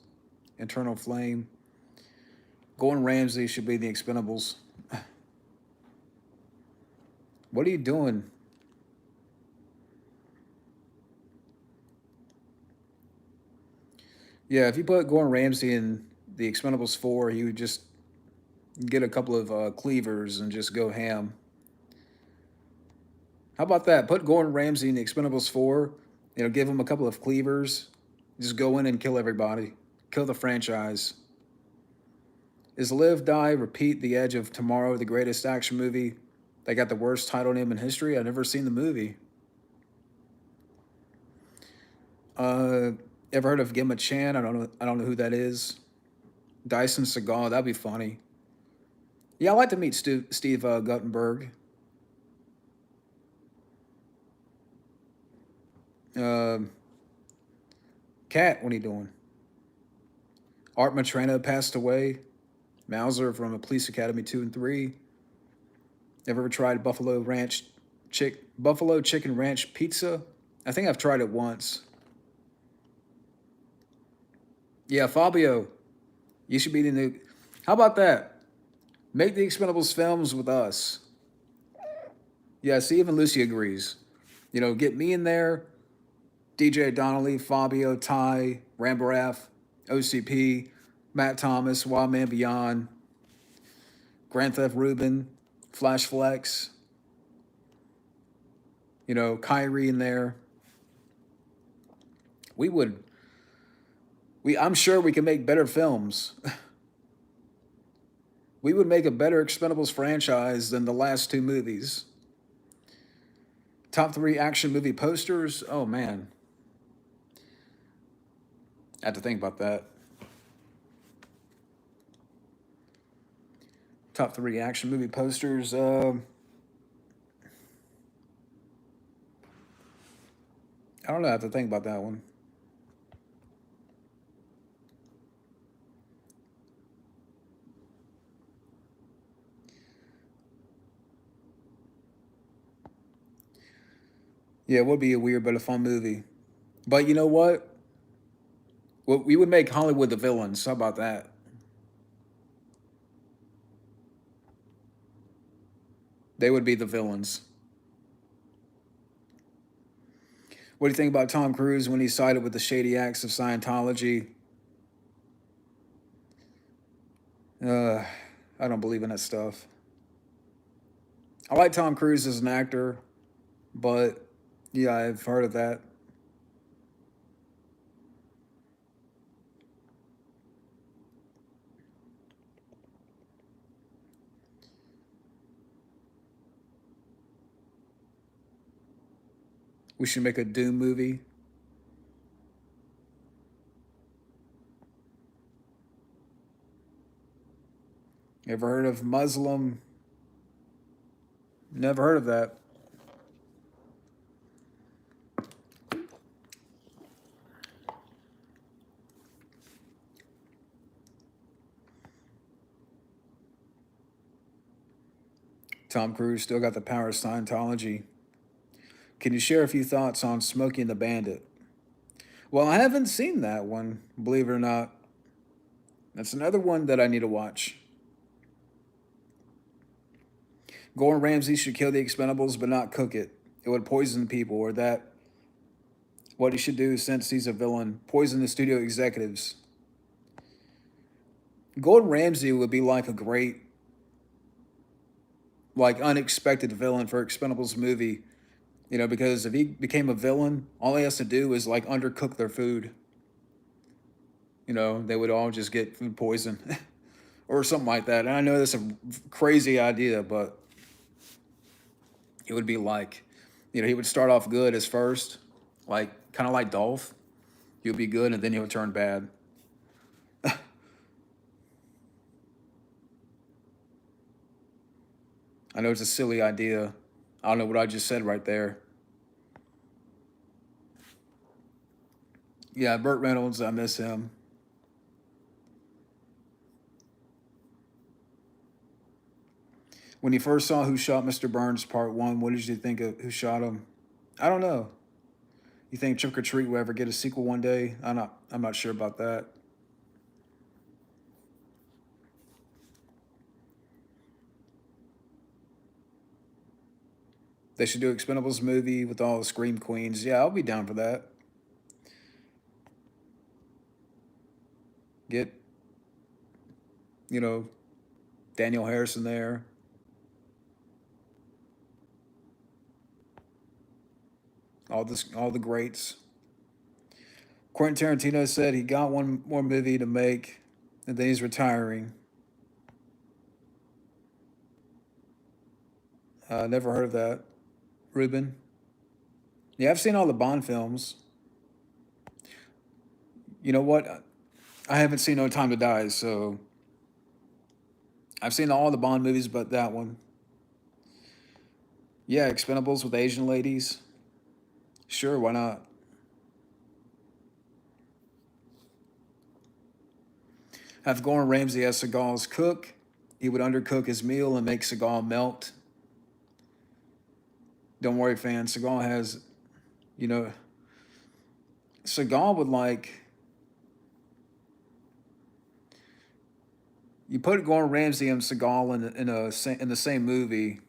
Internal Flame. Gordon Ramsay should be the Expendables. What are you doing? Yeah, if you put Gordon Ramsay in the Expendables 4, he would just get a couple of cleavers and just go ham. How about that? Put Gordon Ramsay in the Expendables 4, you know, give him a couple of cleavers, just go in and kill everybody, kill the franchise. Is Live, Die, Repeat, The Edge of Tomorrow the greatest action movie? They got the worst title name in history. I've never seen the movie. Ever heard of Gemma Chan? I don't know. I don't know who that is. Dyson Segal. That'd be funny. Yeah, I'd like to meet Steve Guttenberg. Cat, what are you doing? Art Matrena passed away. Mauser from Police Academy 2 and 3. Ever tried Buffalo Chicken Ranch Pizza? I think I've tried it once. Yeah, Fabio, you should be the new. How about that? Make the Expendables films with us. Yeah, see, even Lucy agrees. You know, get me in there, DJ Donnelly, Fabio, Ty, Rambarath, OCP, Matt Thomas, Wild Man Beyond, Grand Theft Ruben, Flash Flex, you know, Kyrie in there. I'm sure we can make better films. We would make a better Expendables franchise than the last two movies. Top 3 action movie posters? Oh, man. I have to think about that. Top 3 action movie posters. I don't know. I have to think about that one. Yeah, it would be a weird but a fun movie. But you know what? Well, we would make Hollywood the villains. How about that? They would be the villains. What do you think about Tom Cruise when he sided with the shady acts of Scientology? Uh, I don't believe in that stuff. I like Tom Cruise as an actor, but yeah, I've heard of that. We should make a Doom movie. Ever heard of Muslim? Never heard of that. Tom Cruise still got the power of Scientology. Can you share a few thoughts on Smokey and the Bandit? Well, I haven't seen that one, believe it or not. That's another one that I need to watch. Gordon Ramsay should kill the Expendables but not cook it. It would poison people, or that what he should do since he's a villain, poison the studio executives. Gordon Ramsay would be like a great, like unexpected villain for Expendables movie. You know, because if he became a villain, all he has to do is like undercook their food. You know, they would all just get food poison or something like that. And I know that's a crazy idea, but it would be like, you know, he would start off good as first, like kind of like Dolph. He would be good and then he would turn bad. I know it's a silly idea. I don't know what I just said right there. Yeah, Burt Reynolds, I miss him. When you first saw Who Shot Mr. Burns Part 1, what did you think of Who Shot Him? I don't know. You think Trick or Treat will ever get a sequel one day? I'm not sure about that. They should do Expendables movie with all the Scream Queens. Yeah, I'll be down for that. Get, you know, Daniel Harrison there. All the greats. Quentin Tarantino said he got one more movie to make, and then he's retiring. Never heard of that. Ruben. Yeah, I've seen all the Bond films. You know what? I haven't seen No Time to Die, so I've seen all the Bond movies but that one. Yeah, Expendables with Asian ladies. Sure, why not? Have Gordon Ramsay as Seagal's cook. He would undercook his meal and make Seagal melt. Don't worry, fans. Seagal has, you know, Seagal would like. You put Gordon Ramsay and Seagal in the same movie.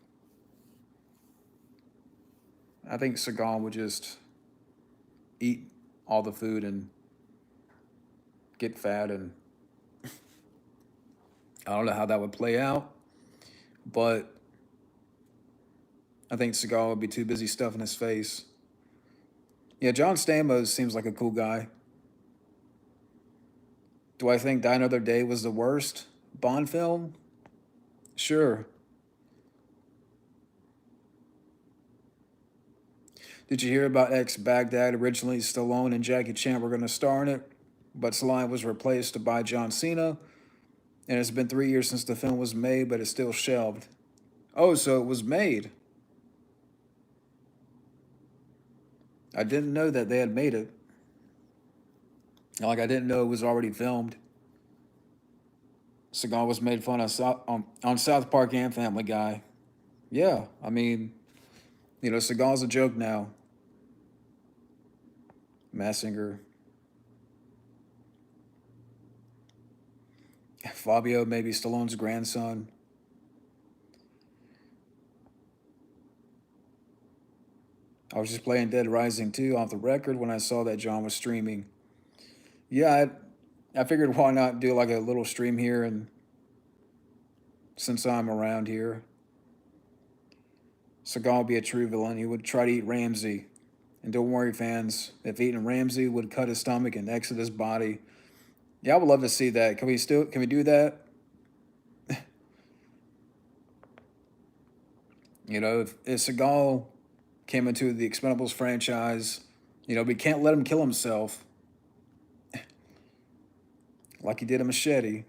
I think Seagal would just eat all the food and get fat, and I don't know how that would play out, but I think Seagal would be too busy stuffing his face. Yeah, John Stamos seems like a cool guy. Do I think Die Another Day was the worst Bond film? Sure. Did you hear about Ex Baghdad? Originally, Stallone and Jackie Chan were going to star in it, but Stallone was replaced by John Cena, and it's been 3 years since the film was made, but it's still shelved. Oh, so it was made. I didn't know that they had made it. Like, I didn't know it was already filmed. Seagal was made fun of on South Park and Family Guy. Yeah, I mean, you know, Seagal's a joke now. Massinger. Fabio, maybe Stallone's grandson. I was just playing Dead Rising 2 off the record when I saw that John was streaming. Yeah, I figured why not do like a little stream here, and since I'm around here, Seagal would be a true villain. He would try to eat Ramsey. And don't worry, fans, if eating Ramsey would cut his stomach and exit his body. Yeah, I would love to see that. Can we do that? You know, if Seagal came into the Expendables franchise, you know, we can't let him kill himself like he did a Machete.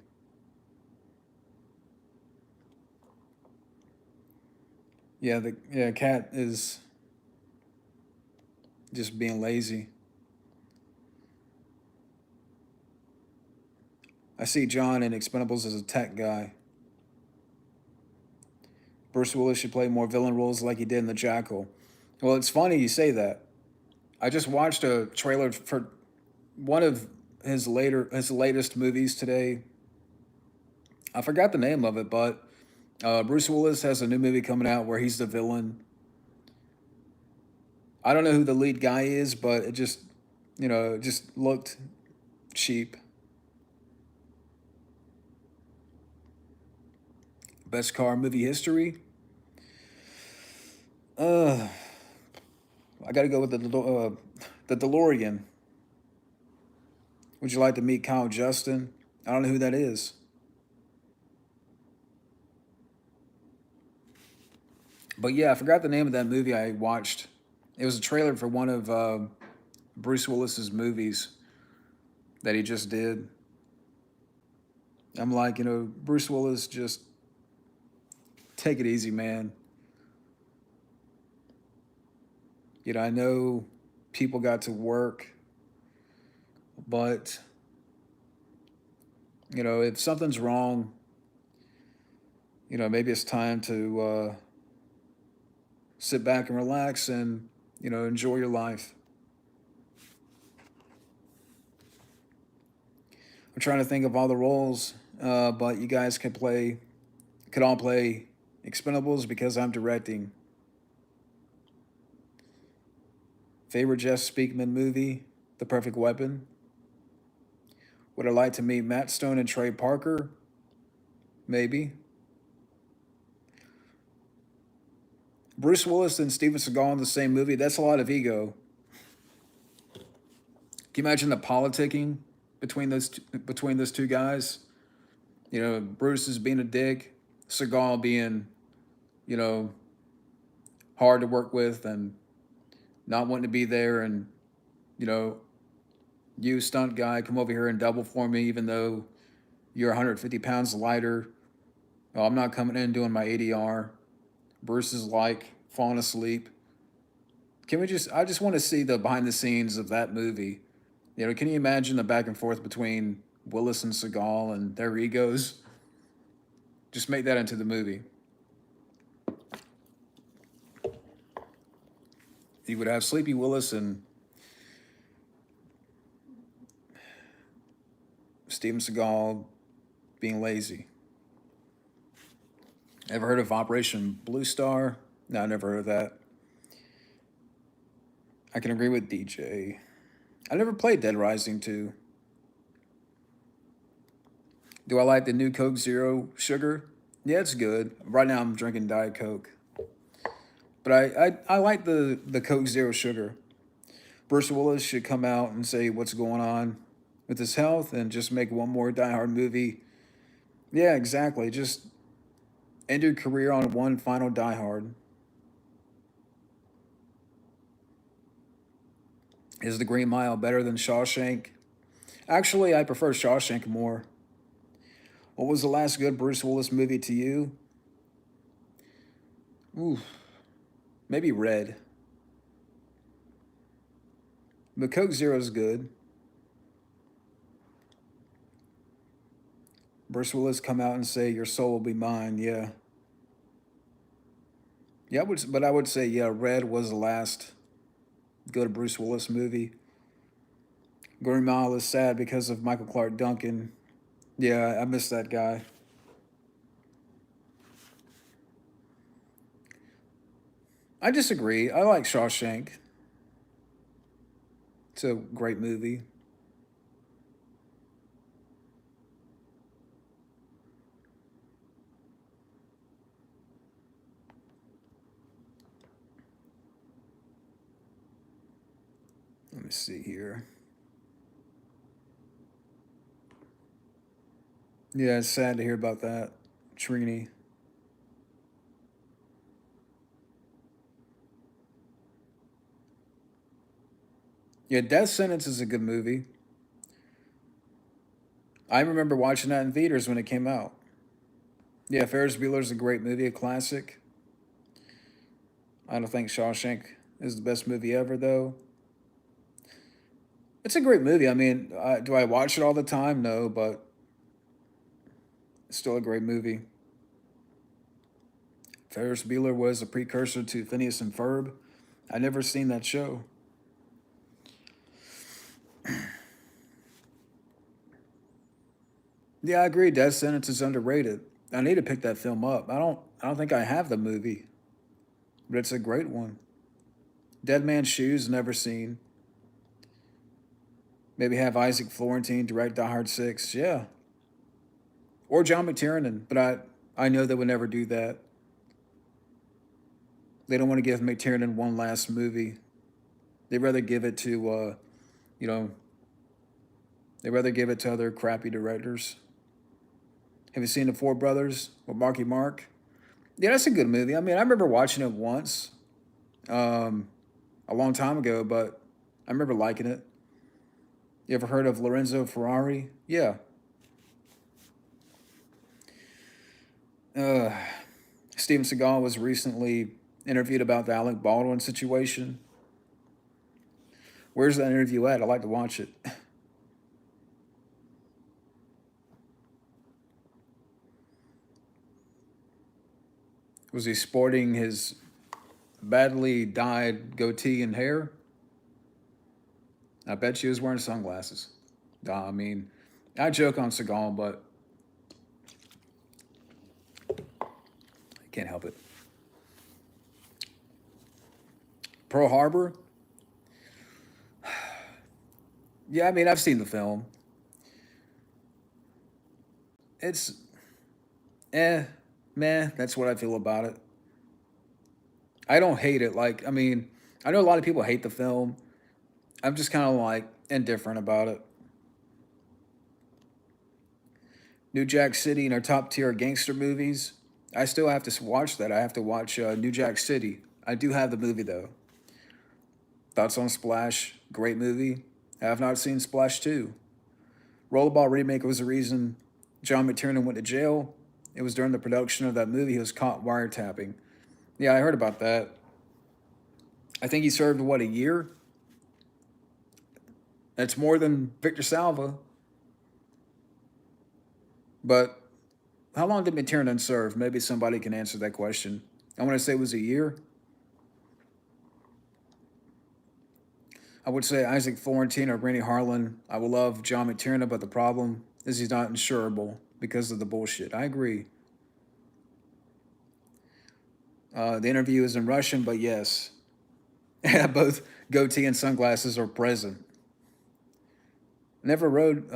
Yeah, the cat is just being lazy. I see John in Expendables as a tech guy. Bruce Willis should play more villain roles like he did in The Jackal. Well, it's funny you say that. I just watched a trailer for one of his latest movies today. I forgot the name of it, but Bruce Willis has a new movie coming out where he's the villain. I don't know who the lead guy is, but it just looked cheap. Best car movie history. Uh, I got to go with the DeLorean. Would you like to meet Kyle Justin? I don't know who that is. But yeah, I forgot the name of that movie I watched. It was a trailer for one of Bruce Willis's movies that he just did. I'm like, Bruce Willis, just take it easy, man. I know people got to work, but, if something's wrong, maybe it's time to sit back and relax and, enjoy your life. I'm trying to think of all the roles, but you guys could all play Expendables because I'm directing. Favorite Jess Speakman movie, The Perfect Weapon. Would I like to meet Matt Stone and Trey Parker? Maybe. Bruce Willis and Steven Seagal in the same movie, that's a lot of ego. Can you imagine the politicking between those two guys? Bruce is being a dick, Seagal being, you know, hard to work with and not wanting to be there, and you know, you stunt guy, come over here and double for me, even though you're 150 pounds lighter. Oh, I'm not coming in doing my ADR. Bruce is like falling asleep. I just want to see the behind the scenes of that movie. Can you imagine the back and forth between Willis and Seagal and their egos? Just make that into the movie. You would have Sleepy Willis and Steven Seagal being lazy. Ever heard of Operation Blue Star? No, I never heard of that. I can agree with DJ. I never played Dead Rising 2. Do I like the new Coke Zero Sugar? Yeah, it's good. Right now I'm drinking Diet Coke. But I like the Coke Zero Sugar. Bruce Willis should come out and say what's going on with his health and just make one more Die Hard movie. Yeah, exactly. Just end your career on one final Die Hard. Is The Green Mile better than Shawshank? Actually, I prefer Shawshank more. What was the last good Bruce Willis movie to you? Ooh, maybe Red. But Coke Zero's good. Bruce Willis come out and say, "Your soul will be mine." Yeah. Yeah, I would say, yeah, Red was the last good Bruce Willis movie. Green Mile is sad because of Michael Clark Duncan. Yeah, I miss that guy. I disagree. I like Shawshank. It's a great movie. Let me see here. Yeah, it's sad to hear about that. Trini. Yeah, Death Sentence is a good movie. I remember watching that in theaters when it came out. Yeah, Ferris Bueller's a great movie, a classic. I don't think Shawshank is the best movie ever, though. It's a great movie. I mean, do I watch it all the time? No, but it's still a great movie. Ferris Bueller was a precursor to Phineas and Ferb. I never seen that show. Yeah, I agree. Death Sentence is underrated. I need to pick that film up. I don't think I have the movie, but it's a great one. Dead Man's Shoes, never seen. Maybe have Isaac Florentine direct Die Hard 6. Yeah. Or John McTiernan, but I know they would never do that. They don't want to give McTiernan one last movie. They'd rather give it to, you know, they'd rather give it to other crappy directors. Have you seen The Four Brothers with Marky Mark? Yeah, that's a good movie. I mean, I remember watching it once, um, a long time ago, but I remember liking it. You ever heard of Lorenzo Ferrari? Yeah. Uh, Steven Seagal was recently interviewed about the Alec Baldwin situation. Where's that interview at? I'd like to watch it. Was he sporting his badly dyed goatee and hair? I bet she was wearing sunglasses. I mean, I joke on Seagal, but I can't help it. Pearl Harbor? Yeah, I mean, I've seen the film. It's eh, meh. That's what I feel about it. I don't hate it. Like, I mean, I know a lot of people hate the film. I'm just kind of like indifferent about it. New Jack City and our top tier gangster movies. I still have to watch that. I have to watch New Jack City. I do have the movie though. Thoughts on Splash? Great movie. I have not seen Splash 2. Rollerball remake was the reason John McTiernan went to jail. It was during the production of that movie he was caught wiretapping. Yeah, I heard about that. I think he served what, a year? That's more than Victor Salva. But how long did McTiernan serve? Maybe somebody can answer that question. I want to say it was a year. I would say Isaac Florentine or Rennie Harlan. I would love John McTiernan, but the problem is he's not insurable because of the bullshit. I agree. The interview is in Russian, but yes, both goatee and sunglasses are present. Never rode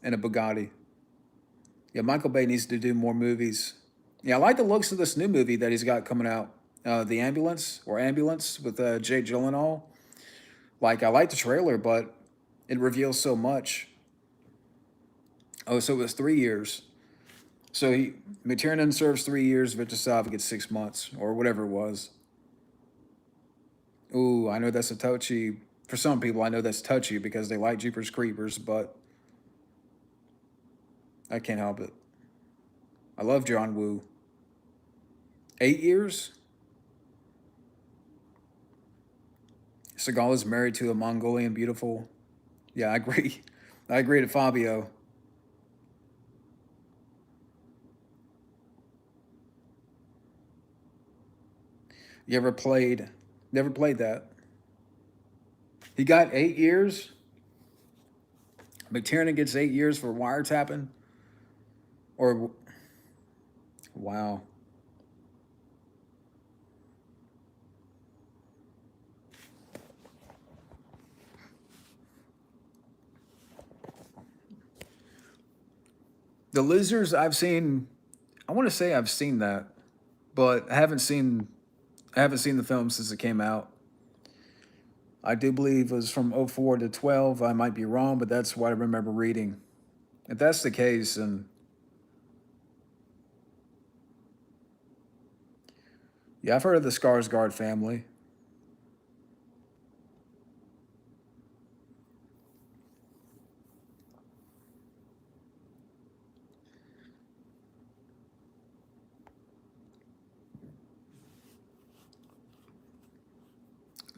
in a Bugatti. Yeah, Michael Bay needs to do more movies. Yeah, I like the looks of this new movie that he's got coming out, The Ambulance or Ambulance with Jake Gyllenhaal. Like, I like the trailer, but it reveals so much. Oh, so it was 3 years. So McTiernan serves 3 years, Victor Salva gets 6 months or whatever it was. Ooh, I know that's a touchy. For some people, I know that's touchy because they like Jeepers Creepers, but I can't help it. I love John Woo. 8 years? Seagal is married to a Mongolian beautiful. Yeah, I agree. I agree to Fabio. You ever played? Never played that. He got 8 years. McTiernan gets 8 years for wiretapping. Or wow. The Losers, I've seen. I want to say I've seen that, but I haven't seen the film since it came out. I do believe it was from '04 to 12. I might be wrong, but that's what I remember reading. If that's the case, and yeah, I've heard of the Skarsgård family.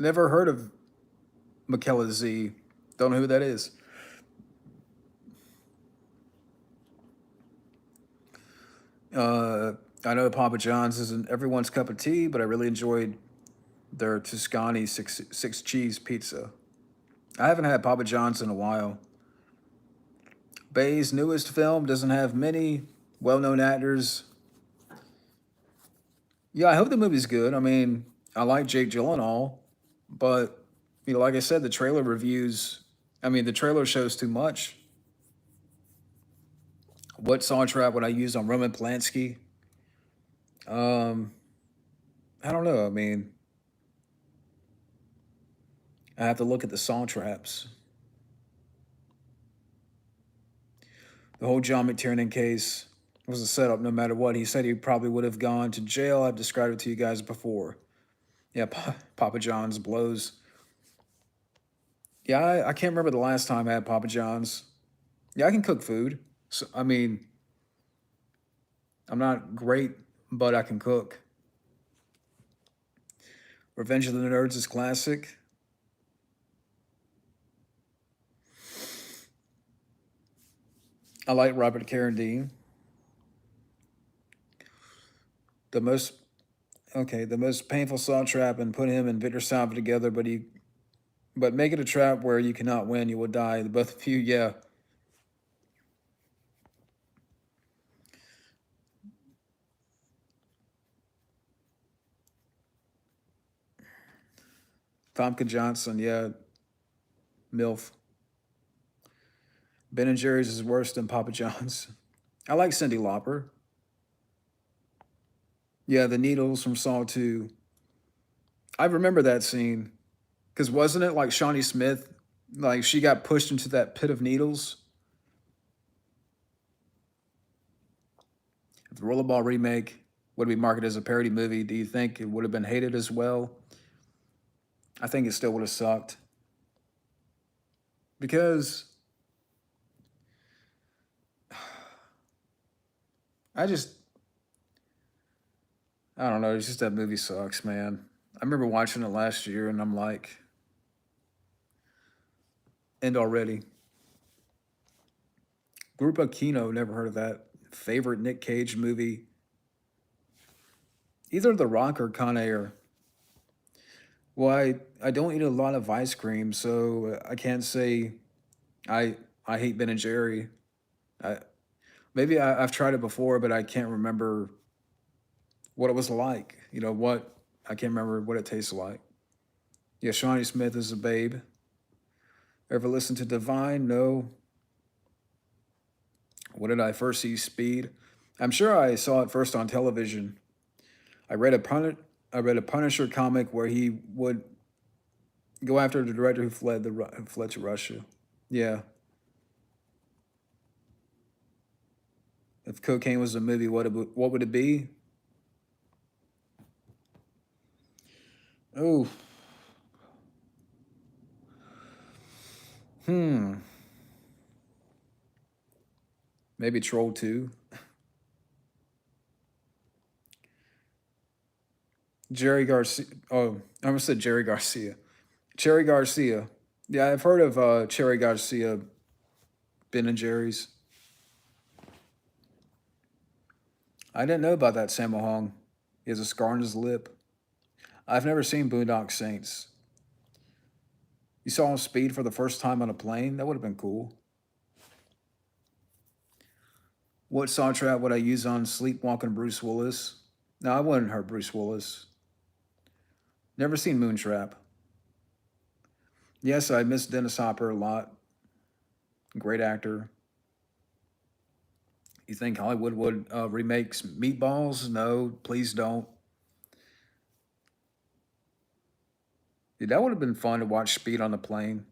Never heard of Michaela Z. Don't know who that is. Uh, I know Papa John's isn't everyone's cup of tea, but I really enjoyed their Tuscany six cheese pizza. I haven't had Papa John's in a while. Bay's newest film doesn't have many well-known actors. Yeah, I hope the movie's good. I mean, I like Jake Gyllenhaal, but like I said, the trailer reviews. I mean, the trailer shows too much. What soundtrack would I use on Roman Polanski? Um, I don't know. I mean, I have to look at the song traps. The whole John McTiernan case was a setup no matter what. He said he probably would have gone to jail. I've described it to you guys before. Yeah, Papa John's blows. Yeah, I can't remember the last time I had Papa John's. Yeah, I can cook food. So, I mean, I'm not great, but I can cook. Revenge of the Nerds is classic. I like Robert Carradine. The most the most painful saw trap and put him and Victor Salva together, but make it a trap where you cannot win, you will die. The both of you, yeah. Famke Johnson, yeah. MILF. Ben and Jerry's is worse than Papa John's. I like Cyndi Lauper. Yeah, the needles from Saw 2. I remember that scene. Because wasn't it like Shawnee Smith? Like she got pushed into that pit of needles? If the Rollerball remake would be marketed as a parody movie, do you think it would have been hated as well? I think it still would have sucked. Because I just, I don't know. It's just that movie sucks, man. I remember watching it last year and I'm like, end already. Grupo Kino, never heard of that. Favorite Nick Cage movie? Either The Rock or Con Air. Well, I don't eat a lot of ice cream, so I can't say I I hate Ben and Jerry. I I've tried it before, but I can't remember what it was like. What I can't remember what it tasted like. Yeah, Shawnee Smith is a babe. Ever listen to Divine? No. What did I first see? Speed. I'm sure I saw it first on television. I read a I read a Punisher comic where he would go after the director who fled to Russia. Yeah. If cocaine was a movie, what would it be? Oh, hmm. Maybe Troll 2. Jerry Garcia. Oh, I almost said Jerry Garcia. Cherry Garcia. Yeah, I've heard of Cherry Garcia, Ben and Jerry's. I didn't know about that Sammo Hung. He has a scar on his lip. I've never seen Boondock Saints. You saw him speed for the first time on a plane? That would have been cool. What soundtrack would I use on Sleepwalking Bruce Willis? No, I wouldn't hurt Bruce Willis. Never seen Moontrap. Yes, I miss Dennis Hopper a lot. Great actor. You think Hollywood would remake Meatballs? No, please don't. Dude, that would have been fun to watch Speed on the plane.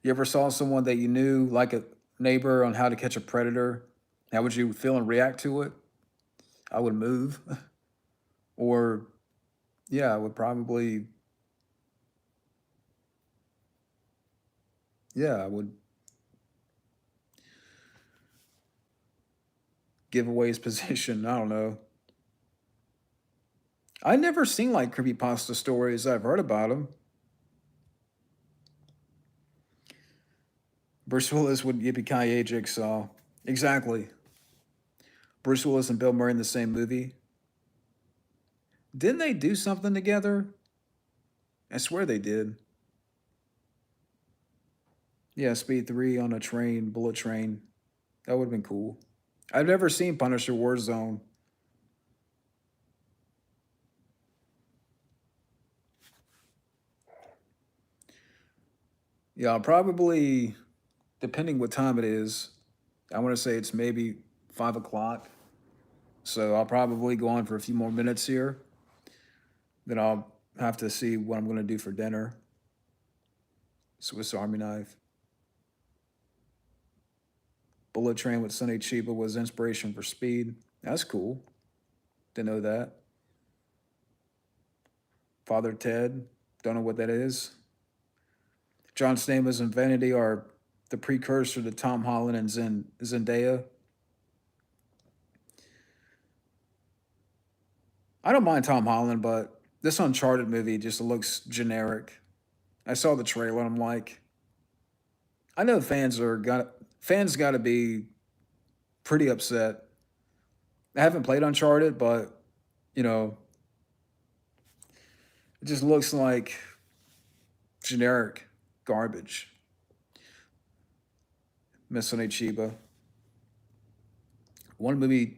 You ever saw someone that you knew, like a neighbor, on how to catch a predator? How would you feel and react to it? I would move. Or, yeah, I would probably, yeah, I would give away his position. I don't know. I never seen like creepypasta stories. I've heard about them. Bruce Willis would yippee Jigsaw. Exactly. Bruce Willis and Bill Murray in the same movie. Didn't they do something together? I swear they did. Yeah, Speed 3 on a train, bullet train. That would have been cool. I've never seen Punisher Warzone. Yeah, I'll probably, depending what time it is, I want to say it's maybe 5 o'clock. So I'll probably go on for a few more minutes here. Then I'll have to see what I'm going to do for dinner. Swiss Army knife. Bullet Train with Sonny Chiba was inspiration for Speed. That's cool. Didn't know that. Father Ted. Don't know what that is. John Stamos and Vanity are the precursor to Tom Holland and Zendaya. I don't mind Tom Holland, but this Uncharted movie just looks generic. I saw the trailer and I'm like, I know fans got to be pretty upset. I haven't played Uncharted, but you know, it just looks like generic garbage. Miss Sonny Chiba. One movie,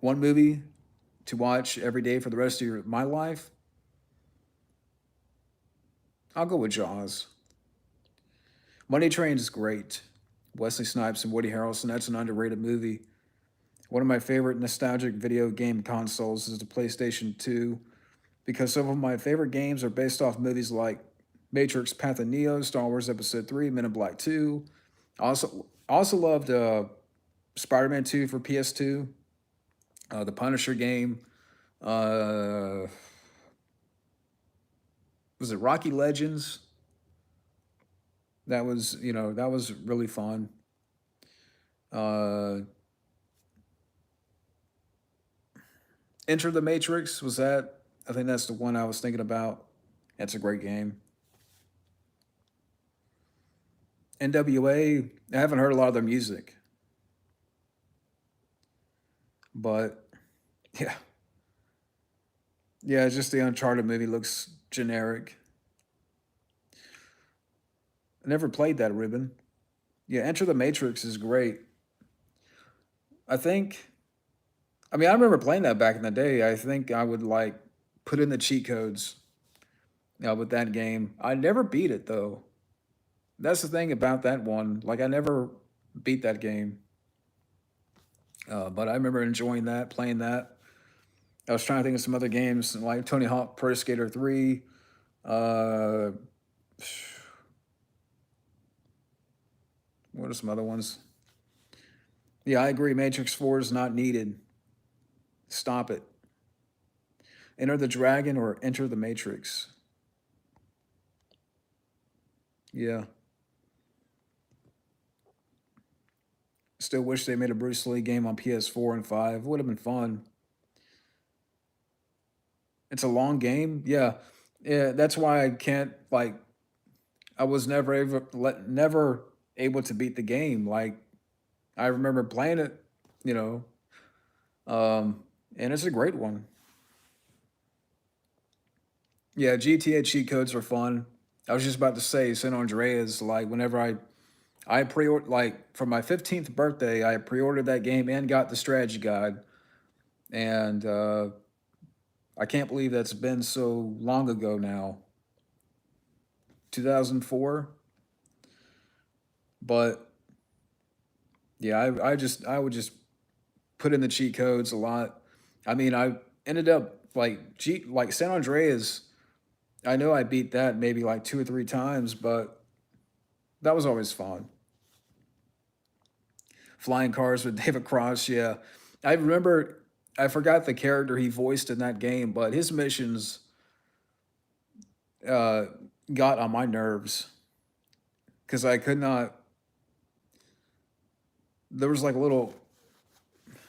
one movie to watch every day for the rest of my life. I'll go with Jaws. Money Train is great. Wesley Snipes and Woody Harrelson. That's an underrated movie. One of my favorite nostalgic video game consoles is the PlayStation 2 because some of my favorite games are based off movies like Matrix Path of Neo, Star Wars Episode 3, Men in Black 2. Also loved Spider-Man 2 for PS2, the Punisher game. Uh, was it Rocky Legends? That was really fun. Uh, Enter the Matrix was that? I think that's the one I was thinking about. That's a great game. NWA. I haven't heard a lot of their music, but yeah, yeah. Just the Uncharted movie looks generic. I never played that ribbon. Yeah, Enter the Matrix is great. I think. I mean, I remember playing that back in the day. I think I would like put in the cheat codes with that game. I never beat it though. That's the thing about that one. Like I never beat that game, but I remember enjoying that, playing that. I was trying to think of some other games like Tony Hawk Pro Skater 3. Uh, what are some other ones? Yeah, I agree. Matrix 4 is not needed. Stop it. Enter the Dragon or Enter the Matrix. Yeah. Still wish they made a Bruce Lee game on PS4 and 5. Would have been fun. It's a long game. Yeah. Yeah, that's why I can't like I was never able to beat the game. Like I remember playing it, you know, and it's a great one. Yeah, GTA cheat codes are fun. I was just about to say San Andreas. Like whenever I pre-ordered like for my 15th birthday, I pre-ordered that game and got the strategy guide, and I can't believe that's been so long ago now. 2004, but Yeah, I would just put in the cheat codes a lot. I mean, I ended up like San Andreas. I know I beat that maybe like 2 or 3 times, but that was always fun. Flying cars with David Cross, yeah. I remember I forgot the character he voiced in that game, but his missions uh, got on my nerves because I could not. There was like a little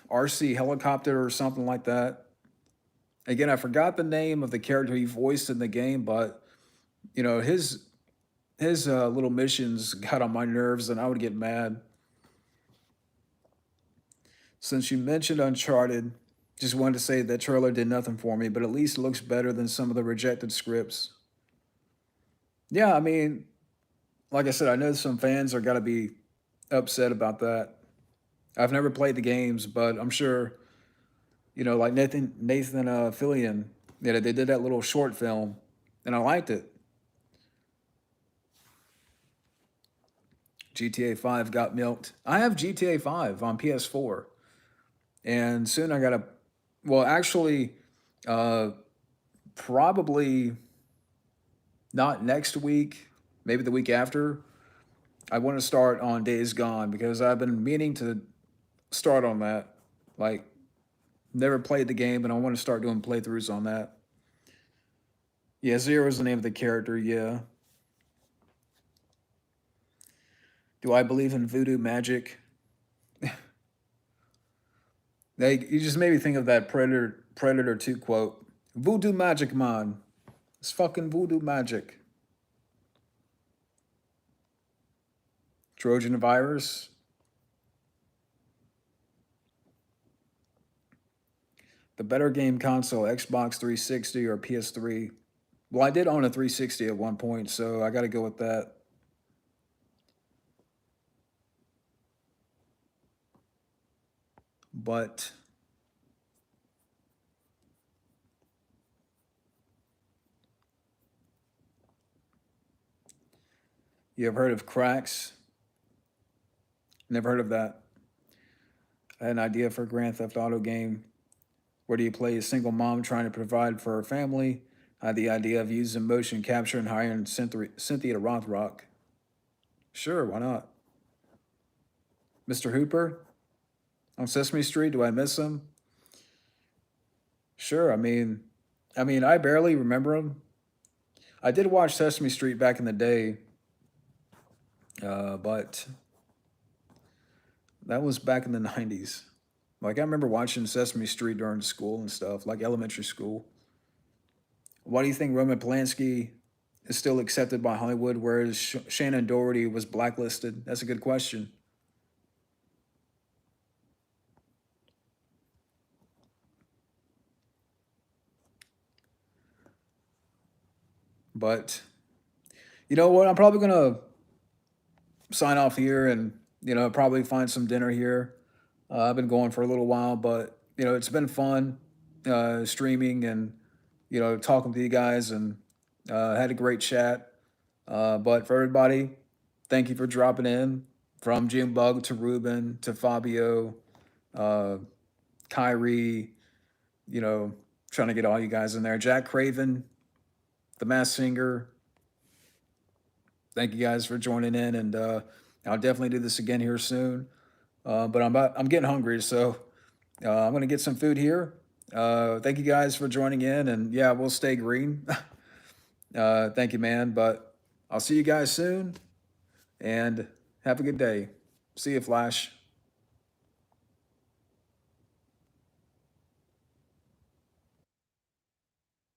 RC helicopter or something like that. Again, I forgot the name of the character he voiced in the game, but you know his little missions got on my nerves, and I would get mad. Since you mentioned Uncharted, just wanted to say that trailer did nothing for me, but at least it looks better than some of the rejected scripts. Yeah, I mean, like I said, I know some fans are gonna be upset about that. I've never played the games, but I'm sure like Nathan Fillion, they did that little short film, and I liked it. GTA 5 got milked. I have GTA 5 on PS4, and soon I gotta. Well, actually, uh, probably not next week, maybe the week after. I want to start on Days Gone because I've been meaning to start on that. Like, never played the game, but I want to start doing playthroughs on that. Yeah, Zero is the name of the character. Yeah. Do I believe in voodoo magic? You just made me think of that Predator 2 quote. Voodoo magic, man. It's fucking voodoo magic. Trojan virus. The better game console, Xbox 360 or PS3. Well, I did own a 360 at one point, so I got to go with that. But you have heard of cracks? Never heard of that. I had an idea for a Grand Theft Auto game. Where do you play a single mom trying to provide for her family? I had the idea of using motion capture and hiring Cynthia Rothrock. Sure, why not? Mr. Hooper on Sesame Street. Do I miss him? Sure. I barely remember him. I did watch Sesame Street back in the day, but that was back in the '90s. Like I remember watching Sesame Street during school and stuff, like elementary school. Why do you think Roman Polanski is still accepted by Hollywood, whereas Shannon Doherty was blacklisted? That's a good question. But you know what? I'm probably gonna sign off here and probably find some dinner here. I've been going for a little while, but it's been fun streaming and talking to you guys and had a great chat. But for everybody, thank you for dropping in. From Jim Bug to Ruben to Fabio, uh, Kyrie, you know, trying to get all you guys in there. Jack Craven, the Mass Singer. Thank you guys for joining in, and I'll definitely do this again here soon. But I'm getting hungry, so I'm gonna get some food here. Thank you guys for joining in, and yeah, we'll stay green. Thank you, man. But I'll see you guys soon, and have a good day. See you, Flash.